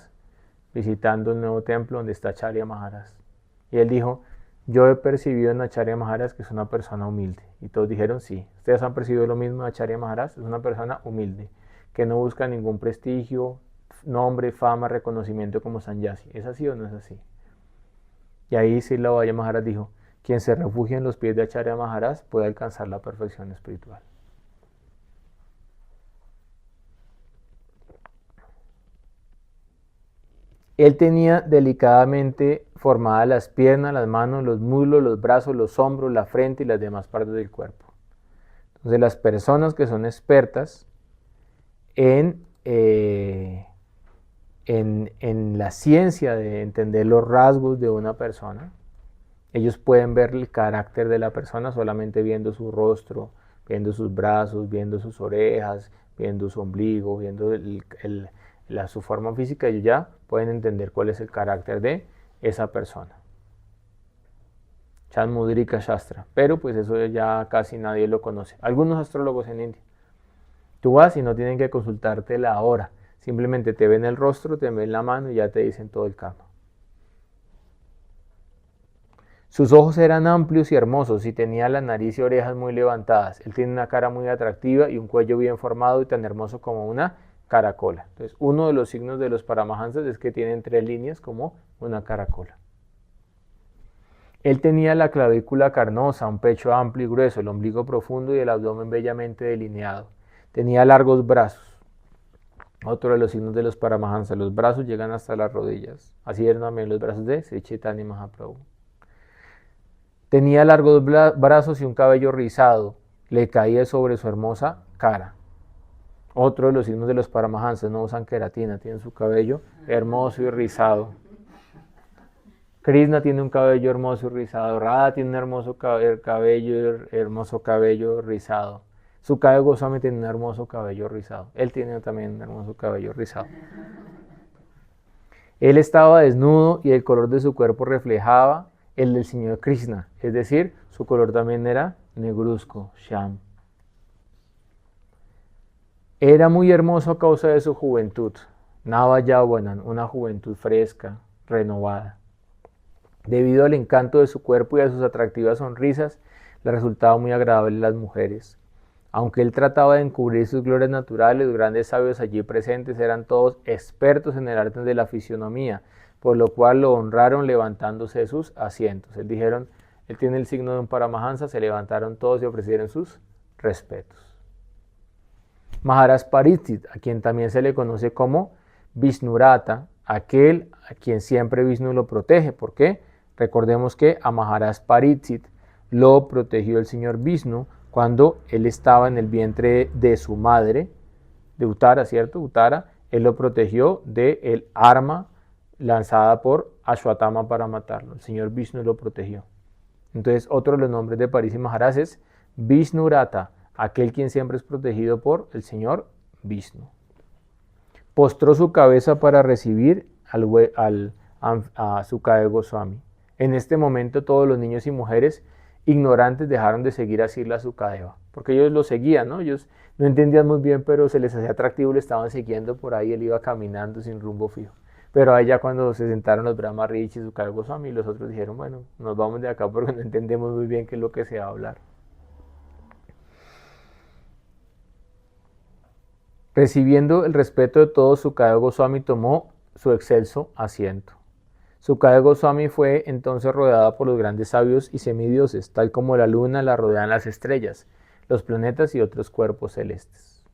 visitando el nuevo templo donde está Acharya Maharaj. Y él dijo, yo he percibido en Acharya Maharaj que es una persona humilde. Y todos dijeron, sí. ¿Ustedes han percibido lo mismo de Acharya Maharaj? Es una persona humilde, que no busca ningún prestigio, nombre, fama, reconocimiento como Sannyasi. ¿Es así o no es así? Y ahí Srila Bhaktivedanta Maharaj dijo, quien se refugia en los pies de Acharya Maharaj puede alcanzar la perfección espiritual. Él tenía delicadamente formadas las piernas, las manos, los muslos, los brazos, los hombros, la frente y las demás partes del cuerpo. Entonces las personas que son expertas en la ciencia de entender los rasgos de una persona, ellos pueden ver el carácter de la persona solamente viendo su rostro, viendo sus brazos, viendo sus orejas, viendo su ombligo, viendo su forma física. Ellos ya pueden entender cuál es el carácter de esa persona. Chanmudrika Shastra. Pero pues eso ya casi nadie lo conoce. Algunos astrólogos en India. Tú vas y no tienen que consultarte la hora. Simplemente te ven el rostro, te ven la mano y ya te dicen todo el karma. Sus ojos eran amplios y hermosos y tenía la nariz y orejas muy levantadas. Él tiene una cara muy atractiva y un cuello bien formado y tan hermoso como una caracola. Entonces, uno de los signos de los Paramahansas es que tienen 3 líneas como una caracola. Él tenía la clavícula carnosa, un pecho amplio y grueso, el ombligo profundo y el abdomen bellamente delineado. Tenía largos brazos. Otro de los signos de los Paramahansas, los brazos llegan hasta las rodillas. Así eran también los brazos de Sri Chaitanya Mahaprabhu. Tenía largos brazos y un cabello rizado, le caía sobre su hermosa cara. Otro de los signos de los Paramahansas, no usan queratina, tienen su cabello hermoso y rizado. Krishna tiene un cabello hermoso y rizado, Radha tiene un hermoso cabello rizado. Sukadeva Goswami tiene un hermoso cabello rizado. Él tiene también un hermoso cabello rizado. Él estaba desnudo y el color de su cuerpo reflejaba el del Señor Krishna, es decir, su color también era negruzco, Shyam. Era muy hermoso a causa de su juventud, Nava Yauvanam, una juventud fresca, renovada. Debido al encanto de su cuerpo y a sus atractivas sonrisas, le resultaba muy agradable a las mujeres. Aunque él trataba de encubrir sus glorias naturales, los grandes sabios allí presentes eran todos expertos en el arte de la fisionomía, por lo cual lo honraron levantándose de sus asientos. Él tiene el signo de un Paramahansa, se levantaron todos y ofrecieron sus respetos. Maharaj Pariksit, a quien también se le conoce como Vishnurata, aquel a quien siempre Vishnu lo protege. ¿Por qué? Recordemos que a Maharaj Pariksit lo protegió el señor Vishnu cuando él estaba en el vientre de su madre, de Uttara, ¿cierto? Uttara, él lo protegió del arma lanzada por Ashwatthama para matarlo. El señor Vishnu lo protegió. Entonces, otro de los nombres de Pariksit Maharaj es Vishnurata, aquel quien siempre es protegido por el señor Vishnu. Postró su cabeza para recibir a Sukadeva Goswami. En este momento todos los niños y mujeres ignorantes dejaron de seguir a Srila Sukadeva, porque ellos lo seguían, ¿no? Ellos no entendían muy bien, pero se les hacía atractivo, le estaban siguiendo por ahí, él iba caminando sin rumbo fijo. Pero ahí ya cuando se sentaron los Brahma Rishi y Sukadeva Goswami, los otros dijeron, bueno, nos vamos de acá porque no entendemos muy bien qué es lo que se va a hablar. Recibiendo el respeto de todos, Sukadeva Goswami tomó su excelso asiento. Sukadeva Goswami fue entonces rodeada por los grandes sabios y semidioses, tal como la luna la rodean las estrellas, los planetas y otros cuerpos celestes.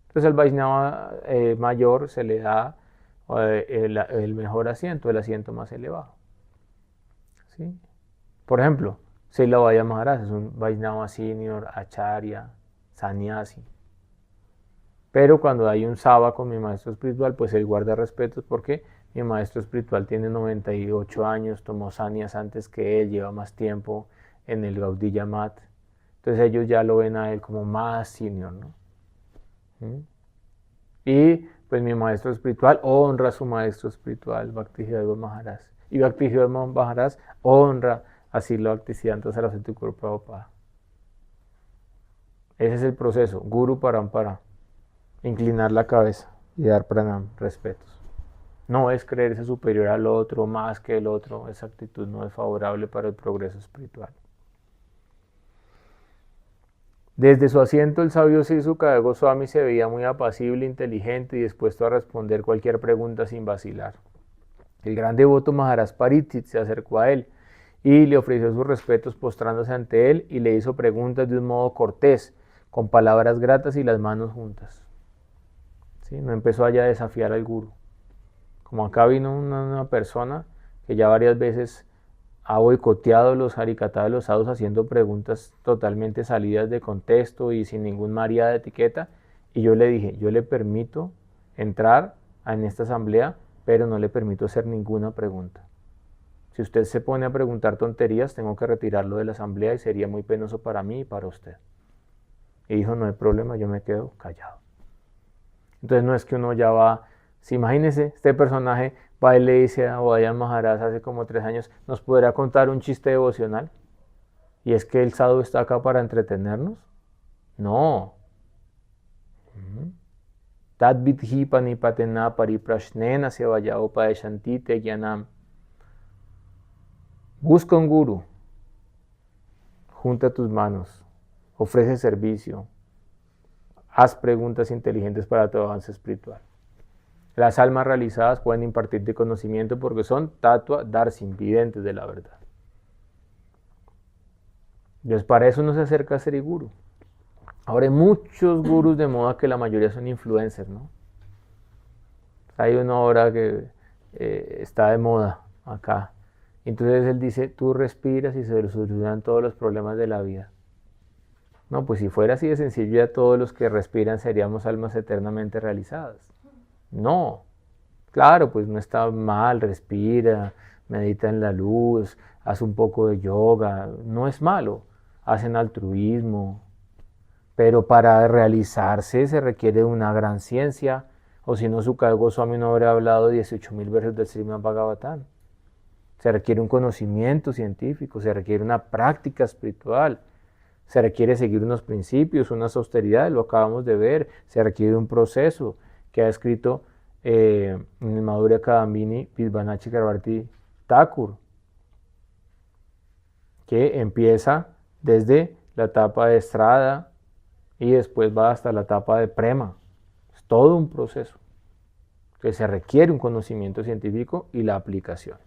Entonces al Vaishnava mayor se le da el mejor asiento, el asiento más elevado. ¿Sí? Por ejemplo, Srila Vaya Maharaj es un Vaishnava senior, acharya, sannyasi. Pero cuando hay un Sava con mi maestro espiritual, pues él guarda respetos porque mi maestro espiritual tiene 98 años, tomó sannyas antes que él, lleva más tiempo en el Gaudiya Mat. Entonces ellos ya lo ven a él como más senior, ¿no? Y pues mi maestro espiritual honra a su maestro espiritual, Bhaktisiddhanta Maharaj. Y Bhaktisiddhanta Maharaj honra a Srila Bhaktisiddhanta Saraswati Thakur Prabhupada. Ese es el proceso, Guru Parampara. Inclinar la cabeza y dar pranam, respetos. No es creerse superior al otro, más que el otro. Esa actitud no es favorable para el progreso espiritual. Desde su asiento, el sabio Sri Sukadeva Goswami se veía muy apacible, inteligente y dispuesto a responder cualquier pregunta sin vacilar. El gran devoto Maharaj Pariksit se acercó a él y le ofreció sus respetos postrándose ante él y le hizo preguntas de un modo cortés, con palabras gratas y las manos juntas. ¿Sí? No empezó allá a desafiar al gurú. Como acá vino una persona que ya varias veces ha boicoteado los harikatha de los sadhus haciendo preguntas totalmente salidas de contexto y sin ningún maría de etiqueta, y yo le dije, yo le permito entrar en esta asamblea, pero no le permito hacer ninguna pregunta. Si usted se pone a preguntar tonterías, tengo que retirarlo de la asamblea y sería muy penoso para mí y para usted. Y dijo, no hay problema, yo me quedo callado. Entonces no es que uno ya va, si imagínese, este personaje va y le dice a Vaya Maharaj hace como 3 años, ¿nos podrá contar un chiste devocional? ¿Y es que el sadhu está acá para entretenernos? No. Tad vidhi panipatena pariprashnena se vaya upadeshantite gyanam. Busca un guru, junta tus manos, ofrece servicio, haz preguntas inteligentes para tu avance espiritual. Las almas realizadas pueden impartirte conocimiento porque son tatua darsin, videntes de la verdad. Entonces para eso no se acerca a ser guru. Ahora hay muchos gurus de moda que la mayoría son influencers, ¿no? Hay uno ahora que está de moda acá. Entonces él dice, tú respiras y se solucionan todos los problemas de la vida. No, pues si fuera así de sencillo, ya todos los que respiran seríamos almas eternamente realizadas. No, claro, pues no está mal, respira, medita en la luz, haz un poco de yoga, no es malo, hacen altruismo, pero para realizarse se requiere una gran ciencia, o si no, Sukadeva Goswami no habría hablado 18.000 versos del Srimad Bhagavatam. Se requiere un conocimiento científico, se requiere una práctica espiritual, se requiere seguir unos principios, unas austeridades, lo acabamos de ver, se requiere un proceso que ha escrito en el Madhurya Kadambini Vishwanath Chakravarti Thakur, que empieza desde la etapa de estrada y después va hasta la etapa de prema. Es todo un proceso que se requiere un conocimiento científico y la aplicación.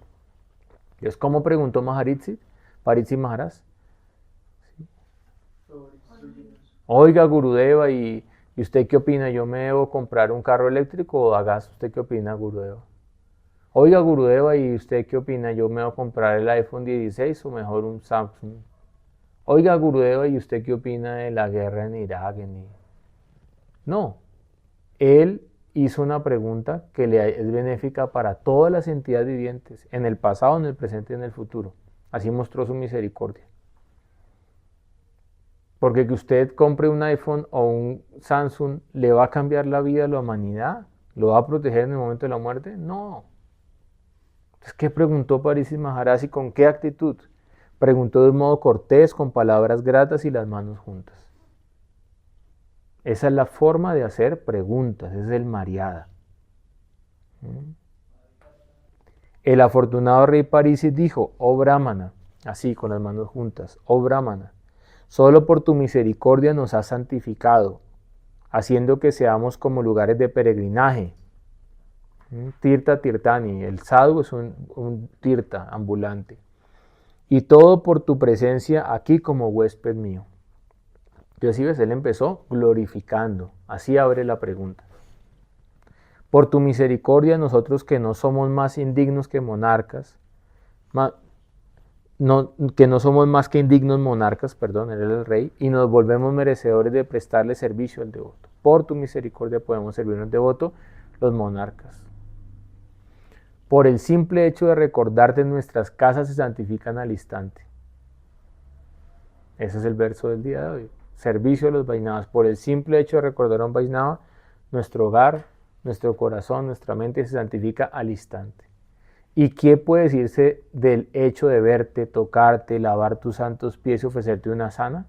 Entonces, ¿cómo preguntó Pariksit Maharaj? ¿Sí? Oiga, Gurudeva, y ¿Y usted qué opina? ¿Yo me debo comprar un carro eléctrico o a gas? ¿Usted qué opina, Gurudeva? Oiga, Gurudeva, ¿y usted qué opina? ¿Yo me debo comprar el iPhone 16 o mejor un Samsung? Oiga, Gurudeva, ¿y usted qué opina de la guerra en Irak? No, él hizo una pregunta que le es benéfica para todas las entidades vivientes, en el pasado, en el presente y en el futuro. Así mostró su misericordia. Porque que usted compre un iPhone o un Samsung, ¿le va a cambiar la vida a la humanidad? ¿Lo va a proteger en el momento de la muerte? No. Entonces, ¿qué preguntó Pariksit Maharaj y con qué actitud? Preguntó de un modo cortés, con palabras gratas y las manos juntas. Esa es la forma de hacer preguntas, ese es el Maryada. El afortunado rey Pariksit dijo, oh Brahmana, así con las manos juntas, oh Brahmana, solo por tu misericordia nos has santificado, haciendo que seamos como lugares de peregrinaje. Tirtha Tirthani, el sadhu es un tirtha ambulante. Y todo por tu presencia aquí como huésped mío. Entonces, ¿sí ves? Él empezó glorificando. Así abre la pregunta. Por tu misericordia, nosotros que no somos más indignos que monarcas, que no somos más que indignos monarcas, perdón, él era el rey, y nos volvemos merecedores de prestarle servicio al devoto. Por tu misericordia podemos servirnos al devoto, los monarcas. Por el simple hecho de recordarte, nuestras casas se santifican al instante. Ese es el verso del día de hoy. Servicio a los Vaisnavas. Por el simple hecho de recordar a un Vaisnava, nuestro hogar, nuestro corazón, nuestra mente se santifica al instante. ¿Y qué puede decirse del hecho de verte, tocarte, lavar tus santos pies y ofrecerte una sana?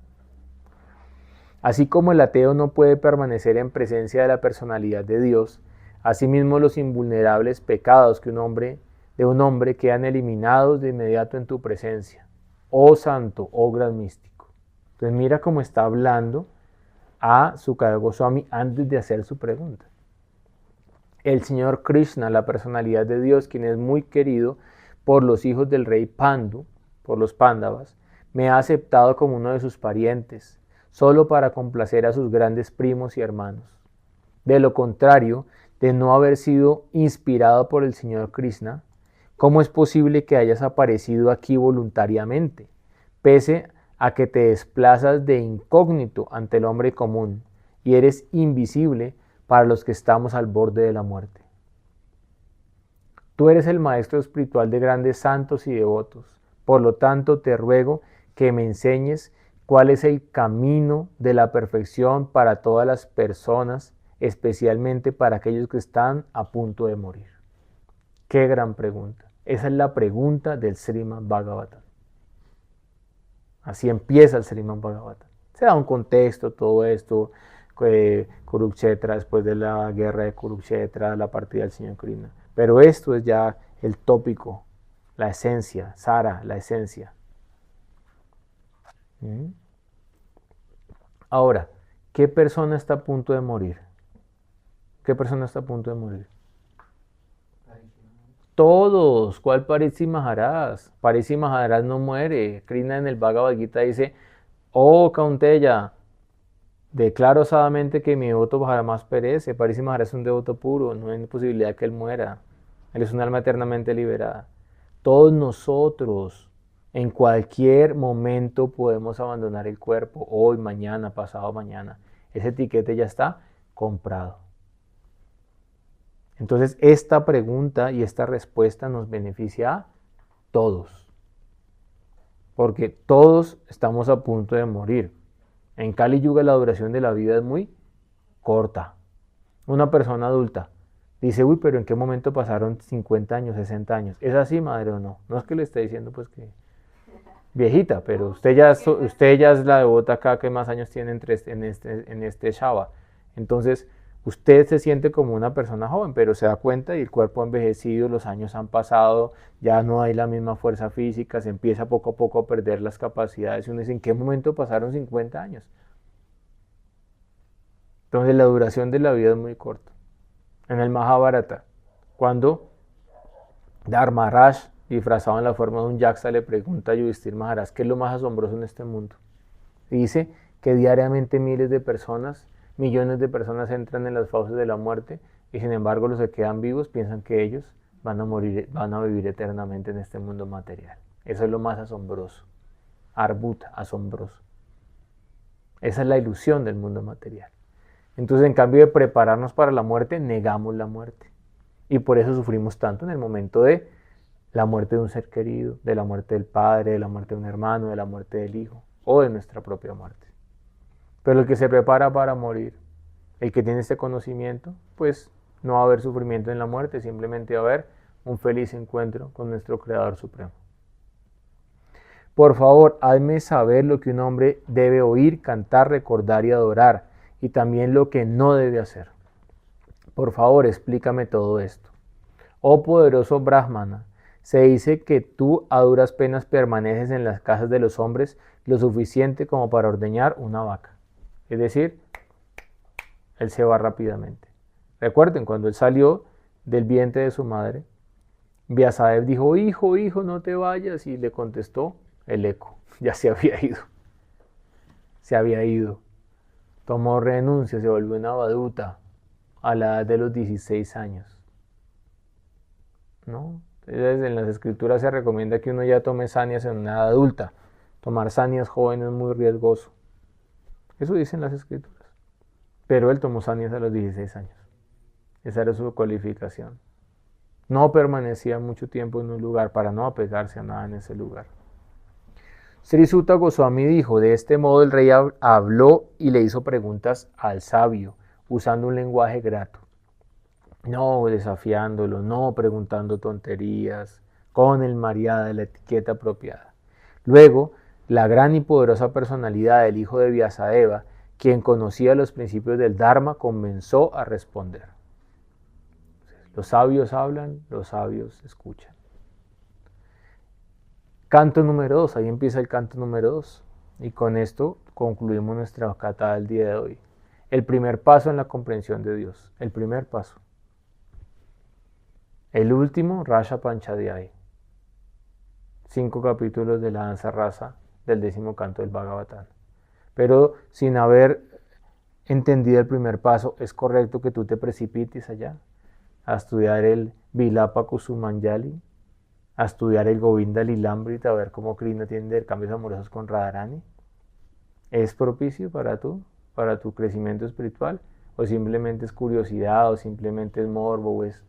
Así como el ateo no puede permanecer en presencia de la personalidad de Dios, asimismo los invulnerables pecados de un hombre quedan eliminados de inmediato en tu presencia. Oh santo, oh gran místico. Entonces mira cómo está hablando a Sukadeva Goswami antes de hacer su pregunta. El Señor Krishna, la personalidad de Dios, quien es muy querido por los hijos del rey Pandu, por los Pándavas, me ha aceptado como uno de sus parientes, solo para complacer a sus grandes primos y hermanos. De lo contrario, de no haber sido inspirado por el Señor Krishna, ¿cómo es posible que hayas aparecido aquí voluntariamente, pese a que te desplazas de incógnito ante el hombre común y eres invisible para los que estamos al borde de la muerte? Tú eres el maestro espiritual de grandes santos y devotos, por lo tanto te ruego que me enseñes cuál es el camino de la perfección para todas las personas, especialmente para aquellos que están a punto de morir. Qué gran pregunta. Esa es la pregunta del Srimad Bhagavatam. Así empieza el Srimad Bhagavatam. Se da un contexto, todo esto, Kurukshetra, después de la guerra de Kurukshetra, la partida del Señor Krishna. Pero esto es ya el tópico, la esencia, Sara, la esencia. Ahora, ¿qué persona está a punto de morir? ¿Qué persona está a punto de morir? Todos. ¿Cuál Pariksit Maharaj? Pariksit Maharaj no muere. Krishna en el Bhagavad Gita dice, oh Kaunteya, declaro osadamente que mi devoto jamás perece. Pariksit Maharaj es un devoto puro, no hay posibilidad que él muera. Él es un alma eternamente liberada. Todos nosotros, en cualquier momento podemos abandonar el cuerpo, hoy, mañana, pasado mañana. Ese etiquete ya está comprado. Entonces, esta pregunta y esta respuesta nos beneficia a todos, porque todos estamos a punto de morir. En Kali Yuga la duración de la vida es muy corta. Una persona adulta dice, uy, pero ¿en qué momento pasaron 50 años, 60 años? ¿Es así, madre, o no? No es que le esté diciendo, pues, que viejita, pero usted ya es la devota acá que más años tiene en este Shava. Entonces, usted se siente como una persona joven, pero se da cuenta y el cuerpo ha envejecido, los años han pasado, ya no hay la misma fuerza física, se empieza poco a poco a perder las capacidades. Y uno dice, ¿en qué momento pasaron 50 años? Entonces la duración de la vida es muy corta. En el Mahabharata, cuando Dharmaraj, disfrazado en la forma de un yaksa, le pregunta a Yudhishthira Maharaj, ¿qué es lo más asombroso en este mundo? Y dice que diariamente miles de personas millones de personas entran en las fauces de la muerte y sin embargo los que quedan vivos piensan que ellos van a morir, van a vivir eternamente en este mundo material. Eso es lo más asombroso. Arbut, asombroso. Esa es la ilusión del mundo material. Entonces, en cambio de prepararnos para la muerte, negamos la muerte. Y por eso sufrimos tanto en el momento de la muerte de un ser querido, de la muerte del padre, de la muerte de un hermano, de la muerte del hijo o de nuestra propia muerte. Pero el que se prepara para morir, el que tiene este conocimiento, pues no va a haber sufrimiento en la muerte, simplemente va a haber un feliz encuentro con nuestro Creador Supremo. Por favor, hazme saber lo que un hombre debe oír, cantar, recordar y adorar, y también lo que no debe hacer. Por favor, explícame todo esto. Oh poderoso Brahmana, se dice que tú a duras penas permaneces en las casas de los hombres lo suficiente como para ordeñar una vaca. Es decir, él se va rápidamente. Recuerden, cuando él salió del vientre de su madre, Vyasadeva dijo, hijo, hijo, no te vayas, y le contestó el eco, ya se había ido. Se había ido. Tomó renuncia, se volvió una baduta a la edad de los 16 años. ¿No? Entonces, en las escrituras se recomienda que uno ya tome sanias en una edad adulta. Tomar sanias jóvenes es muy riesgoso. Eso dicen las escrituras. Pero él tomó sanias a los 16 años. Esa era su cualificación. No permanecía mucho tiempo en un lugar para no apegarse a nada en ese lugar. Sri Sutta Goswami dijo, de este modo el rey habló y le hizo preguntas al sabio, usando un lenguaje grato. No desafiándolo, no preguntando tonterías, con el mariada de la etiqueta apropiada. Luego, la gran y poderosa personalidad del hijo de Vyasadeva, quien conocía los principios del Dharma, comenzó a responder. Los sabios hablan, los sabios escuchan. Canto número 2, ahí empieza el canto número 2. Y con esto concluimos nuestra kata del día de hoy. El primer paso en la comprensión de Dios, el primer paso. El último, Rasha Panchadhyay. 5 capítulos de la danza rasa del 10º canto del Bhagavatam. Pero sin haber entendido el primer paso, ¿es correcto que tú te precipites allá a estudiar el Vilapa Kusumanjali, a estudiar el Govinda Lilamrita, a ver cómo Krishna tiene intercambios amorosos con Radharani? ¿Es propicio para tu crecimiento espiritual? ¿O simplemente es curiosidad, o simplemente es morbo, o es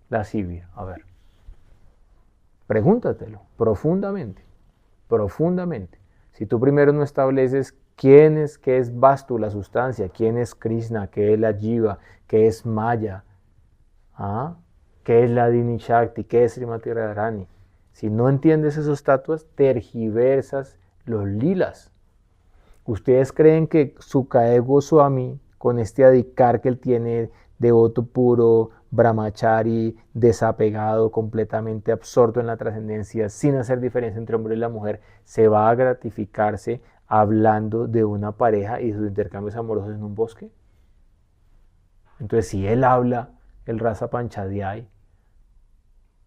lascivia? A ver, pregúntatelo profundamente, profundamente. Si tú primero no estableces qué es Vastu, la sustancia, quién es Krishna, qué es la Jiva, qué es Maya, qué es la Dini Shakti, qué es Srimati Radharani. Si no entiendes esos estatuas, tergiversas los lilas. ¿Ustedes creen que Sukadeva Goswami, con este adhikar que él tiene, devoto puro, brahmachari, desapegado, completamente absorto en la trascendencia, sin hacer diferencia entre hombre y la mujer, se va a gratificarse hablando de una pareja y sus intercambios amorosos en un bosque? Entonces, si él habla el Rasa Panchadhyay,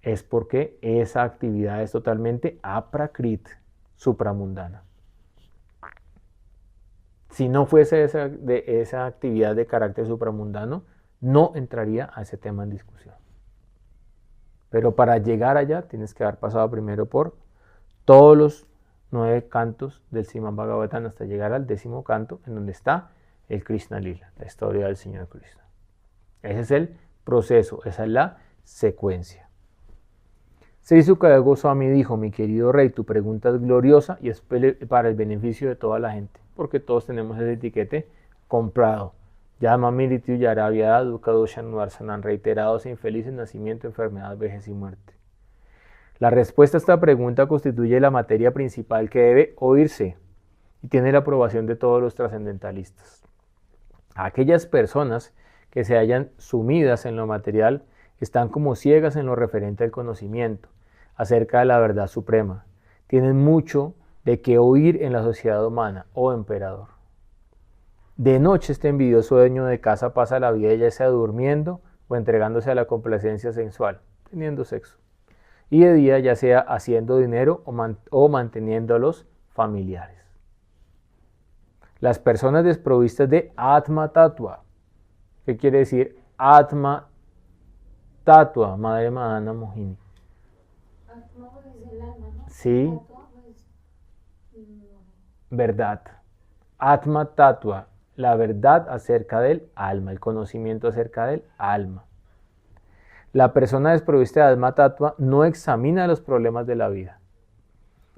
es porque esa actividad es totalmente aprakrit, supramundana. Si no fuese esa actividad de carácter supramundano, no entraría a ese tema en discusión. Pero para llegar allá tienes que haber pasado primero por todos los 9 cantos del Srimad Bhagavatam hasta llegar al 10º canto, en donde está el Krishna Lila, la historia del Señor Krishna. Ese es el proceso, esa es la secuencia. Sri Sukadeva Goswami dijo, mi querido rey, tu pregunta es gloriosa y es para el beneficio de toda la gente, porque todos tenemos ese etiquete comprado. Yama Militu Yaravyada Dukadoshan Nuarsanan, reiterados e infelices, nacimiento, enfermedad, vejez y muerte. La respuesta a esta pregunta constituye la materia principal que debe oírse y tiene la aprobación de todos los trascendentalistas. Aquellas personas que se hallan sumidas en lo material están como ciegas en lo referente al conocimiento acerca de la verdad suprema. Tienen mucho de qué oír en la sociedad humana, oh emperador. De noche este envidioso dueño de casa pasa la vida ya sea durmiendo o entregándose a la complacencia sensual, teniendo sexo. Y de día ya sea haciendo dinero o manteniendo a los familiares. Las personas desprovistas de Atma Tattva. ¿Qué quiere decir Atma Tattva, Madre Madana Mohini? Atma pues es el alma, ¿no? Sí, Tattva, pues, verdad. Atma Tattva, la verdad acerca del alma, el conocimiento acerca del alma. La persona desprovista de Atma Tattva no examina los problemas de la vida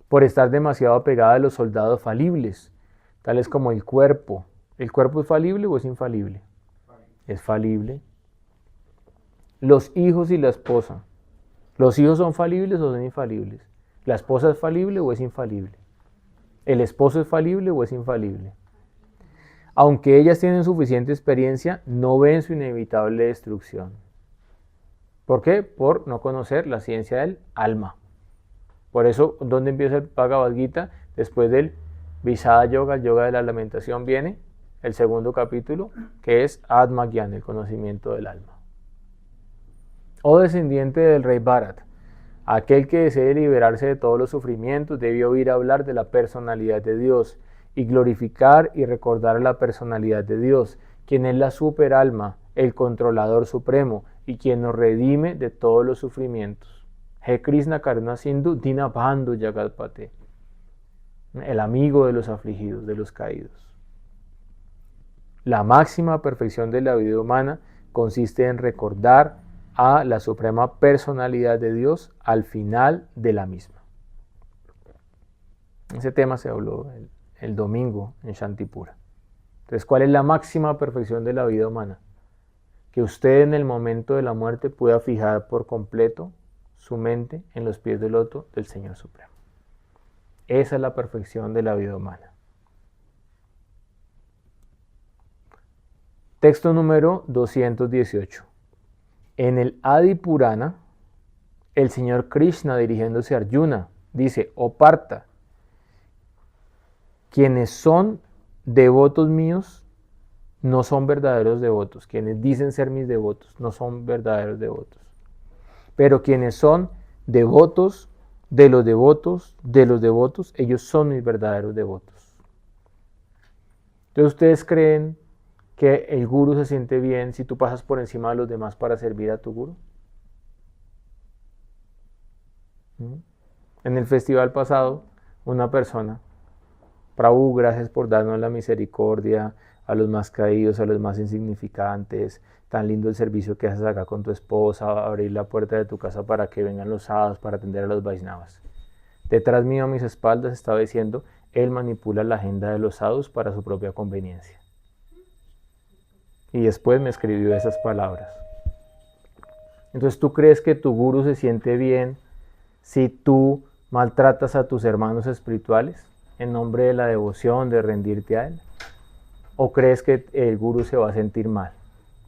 por estar demasiado apegada a los soldados falibles, tales como el cuerpo. ¿El cuerpo es falible o es infalible? Es falible. Los hijos y la esposa. ¿Los hijos son falibles o son infalibles? ¿La esposa es falible o es infalible? ¿El esposo es falible o es infalible? Aunque ellas tienen suficiente experiencia, no ven su inevitable destrucción. ¿Por qué? Por no conocer la ciencia del alma. Por eso, ¿dónde empieza el Bhagavad Gita? Después del Visada Yoga, el yoga de la lamentación, viene el segundo capítulo, que es Atma Gyan, el conocimiento del alma. Oh descendiente del rey Bharat, aquel que desee liberarse de todos los sufrimientos debe oír hablar de la personalidad de Dios y glorificar y recordar la personalidad de Dios, quien es la superalma, el controlador supremo y quien nos redime de todos los sufrimientos. He Krishna Karuna Sindhu Dinabandhu Jagatpate, el amigo de los afligidos, de los caídos. La máxima perfección de la vida humana consiste en recordar a la suprema personalidad de Dios al final de la misma. Ese tema se habló el domingo en Shantipura. Entonces, ¿cuál es la máxima perfección de la vida humana? Que usted en el momento de la muerte pueda fijar por completo su mente en los pies del loto del Señor Supremo. Esa es la perfección de la vida humana. Texto número 218. En el Adi Purana, el Señor Krishna, dirigiéndose a Arjuna, dice: oh Partha, quienes son devotos míos no son verdaderos devotos. Quienes dicen ser mis devotos no son verdaderos devotos. Pero quienes son devotos de los devotos de los devotos, ellos son mis verdaderos devotos. Entonces, ¿ustedes creen que el gurú se siente bien si tú pasas por encima de los demás para servir a tu gurú? En el festival pasado, una persona: Prabhu, gracias por darnos la misericordia a los más caídos, a los más insignificantes. Tan lindo el servicio que haces acá con tu esposa, abrir la puerta de tu casa para que vengan los sadhus, para atender a los Vaishnavas. Detrás mío, a mis espaldas, estaba diciendo: él manipula la agenda de los sadhus para su propia conveniencia. Y después me escribió esas palabras. Entonces, ¿tú crees que tu gurú se siente bien si tú maltratas a tus hermanos espirituales en nombre de la devoción, de rendirte a él? ¿O crees que el gurú se va a sentir mal?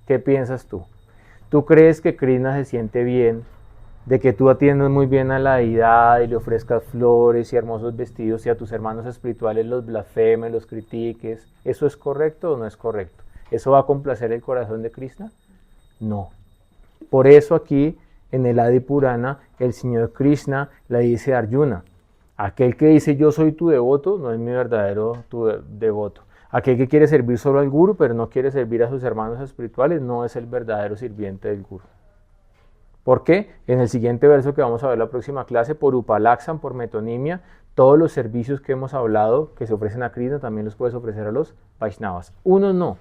¿Qué piensas tú? ¿Tú crees que Krishna se siente bien de que tú atiendas muy bien a la deidad y le ofrezcas flores y hermosos vestidos y a tus hermanos espirituales los blasfemes, los critiques? ¿Eso es correcto o no es correcto? ¿Eso va a complacer el corazón de Krishna? No. Por eso aquí en el Adi Purana el Señor Krishna le dice a Arjuna: aquel que dice yo soy tu devoto no es mi verdadero devoto. Aquel que quiere servir solo al gurú pero no quiere servir a sus hermanos espirituales no es el verdadero sirviente del gurú. ¿Por qué? En el siguiente verso que vamos a ver la próxima clase, por upalaxan, por metonimia, todos los servicios que hemos hablado que se ofrecen a Krishna también los puedes ofrecer a los Vaishnavas. Uno no.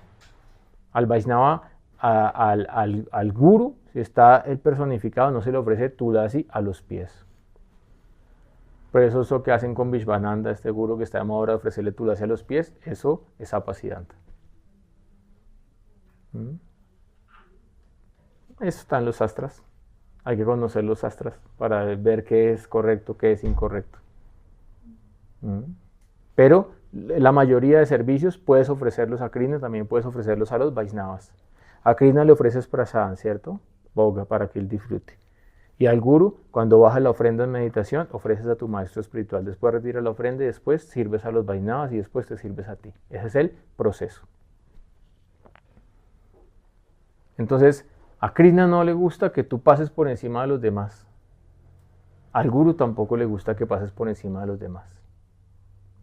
Al Vaishnava, al gurú, si está el personificado, no se le ofrece tulasi a los pies. Por eso es lo que hacen con Vishvananda, este gurú que está de moda de ofrecerle tulasi a los pies, eso es apacidanta. Eso está en los astras. Hay que conocer los astras para ver qué es correcto, qué es incorrecto. Pero la mayoría de servicios puedes ofrecerlos a Krishna, también puedes ofrecerlos a los Vaishnavas. A Krishna le ofreces prasadam, ¿cierto? Boga, para que él disfrute. Y al gurú, cuando bajas la ofrenda en meditación, ofreces a tu maestro espiritual. Después retiras la ofrenda y después sirves a los Vaishnavas y después te sirves a ti. Ese es el proceso. Entonces, a Krishna no le gusta que tú pases por encima de los demás. Al gurú tampoco le gusta que pases por encima de los demás.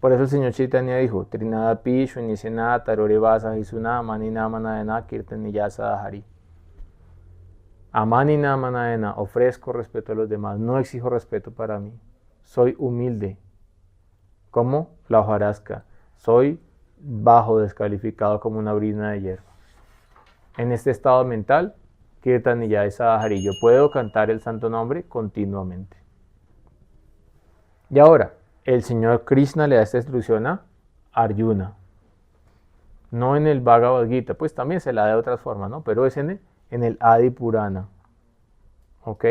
Por eso el señor Chaitanya dijo, Trinada Pishu, Nisenada, Tarore Vasa, Hisuna, Mani Namanayana, Kirtan Niyasa Hari. Amani Namanayana, ofrezco respeto a los demás, no exijo respeto para mí. Soy humilde, como la hojarasca. Soy bajo, descalificado como una brina de hierba. En este estado mental, Kirtan Niyasa Hari, yo puedo cantar el santo nombre continuamente. Y ahora, el señor Krishna le da esta instrucción a Arjuna. No en el Bhagavad Gita, pues también se la da de otras formas, ¿no? Pero es en el Adi Purana. ¿Ok?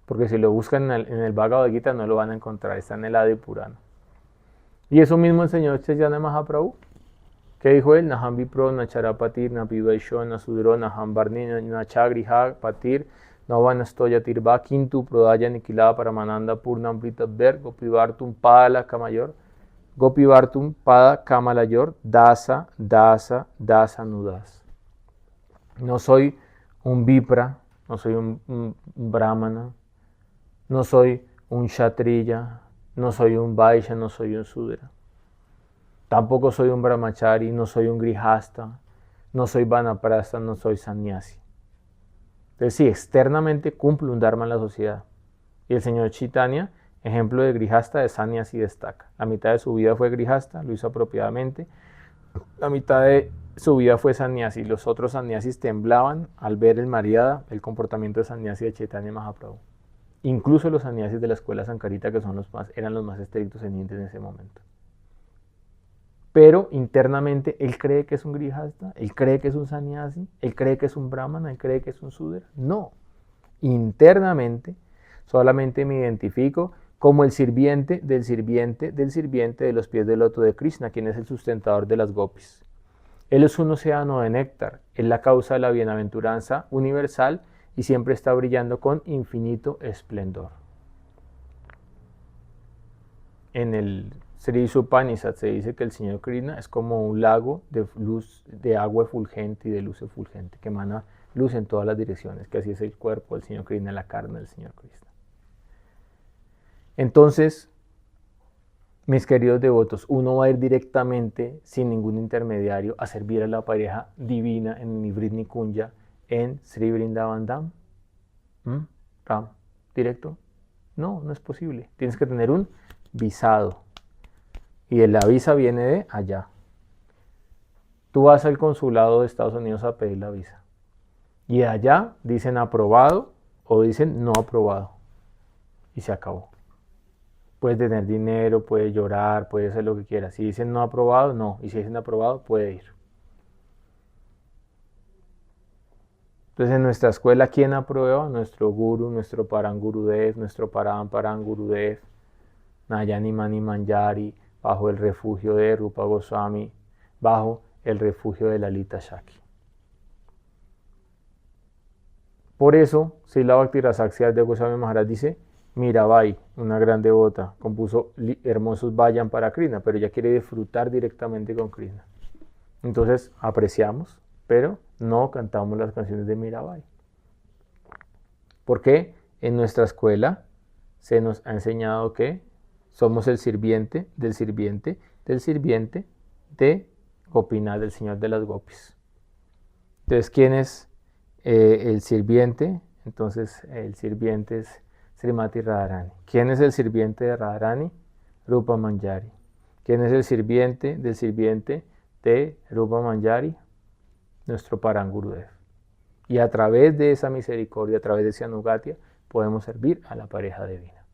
Porque si lo buscan en el Bhagavad Gita no lo van a encontrar, está en el Adi Purana. Y eso mismo el señor Chaitanya Mahaprabhu. ¿Qué dijo él? Naham Vipro, Nacharapatir, Napivaishon, Nasudro, Naham Varni, Nachagriha, Patir, Navanastoya Tirva, Kintu, Prodaya, Nikilada, Paramananda, Purnam, Pritaber, Gopivartum, Pada, Kamayor, Gopivartum, Pada, Kamalayor, Dasa, Dasa, Dasa, Nudas. No soy un Vipra, no soy un Brahmana, no soy un Kshatriya, no soy un Vaishya, no soy un Sudra. Tampoco soy un Brahmachari, no soy un Grihasta, no soy Vanaprastha, no soy Sannyasi. Entonces sí, externamente cumplo un dharma en la sociedad. Y el señor Chaitanya, ejemplo de Grihasta, de Sannyasi destaca. La mitad de su vida fue Grihasta, lo hizo apropiadamente. La mitad de su vida fue Sannyasi. Los otros Sannyasis temblaban al ver el Maryada, el comportamiento de Sannyasi de Chaitanya Mahaprabhu. Incluso los Sannyasis de la escuela Sankarita, que eran los más estrictos en India en ese momento. Pero internamente él cree que es un Grihasta, él cree que es un Sannyasi, él cree que es un Brahmana, él cree que es un Sudra. No. Internamente solamente me identifico como el sirviente del sirviente del sirviente de los pies del loto de Krishna, quien es el sustentador de las gopis. Él es un océano de néctar, es la causa de la bienaventuranza universal y siempre está brillando con infinito esplendor. En el Sri Upanishad se dice que el señor Krishna es como un lago de luz, de agua efulgente y de luz efulgente, que emana luz en todas las direcciones, que así es el cuerpo del señor Krishna, la carne del señor Krishna. Entonces, mis queridos devotos, uno va a ir directamente, sin ningún intermediario, a servir a la pareja divina en Nivrit Nikunja, en Sri Vrindavan Dham. Ram, ¿directo? No, no es posible. Tienes que tener un visado. Y la visa viene de allá. Tú vas al consulado de Estados Unidos a pedir la visa. Y de allá dicen aprobado o dicen no aprobado. Y se acabó. Puedes tener dinero, puedes llorar, puedes hacer lo que quieras. Si dicen no aprobado, no. Y si dicen aprobado, puede ir. Entonces en nuestra escuela, ¿quién aprueba? Nuestro guru, nuestro Parangurudev, nuestro Parangurudev, Nayani Mani Manjari, bajo el refugio de Rupa Goswami, bajo el refugio de Lalita Shaki. Por eso, Srila Bhakti-Rasaksya de Goswami Maharaj dice, Mirabai, una gran devota, compuso hermosos vayan para Krishna, pero ella quiere disfrutar directamente con Krishna. Entonces, apreciamos, pero no cantamos las canciones de Mirabai. Porque en nuestra escuela se nos ha enseñado que somos el sirviente del sirviente del sirviente de Gopinath, del Señor de las Gopis. Entonces, ¿quién es el sirviente? Entonces, el sirviente es Srimati Radharani. ¿Quién es el sirviente de Radharani? Rupa Manjari. ¿Quién es el sirviente del sirviente de Rupa Manjari? Nuestro Parangurudev. Y a través de esa misericordia, a través de esa anugatya, podemos servir a la pareja divina.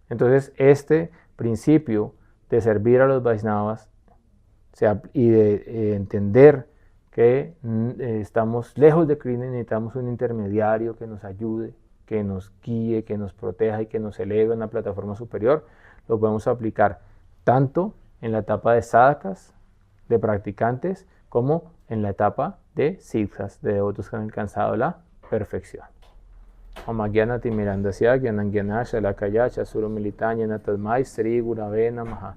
Entonces, este principio de servir a los Vaishnavas y de entender que estamos lejos de Krishna y necesitamos un intermediario que nos ayude, que nos guíe, que nos proteja y que nos eleve a una plataforma superior, lo podemos aplicar tanto en la etapa de sadhakas, de practicantes, como en la etapa de siddhas, de devotos que han alcanzado la perfección. Omagyanati Mirandasya Gyanangyana Shalakaya Chasuro Militanya Natadmai Sri Gurave Namaha.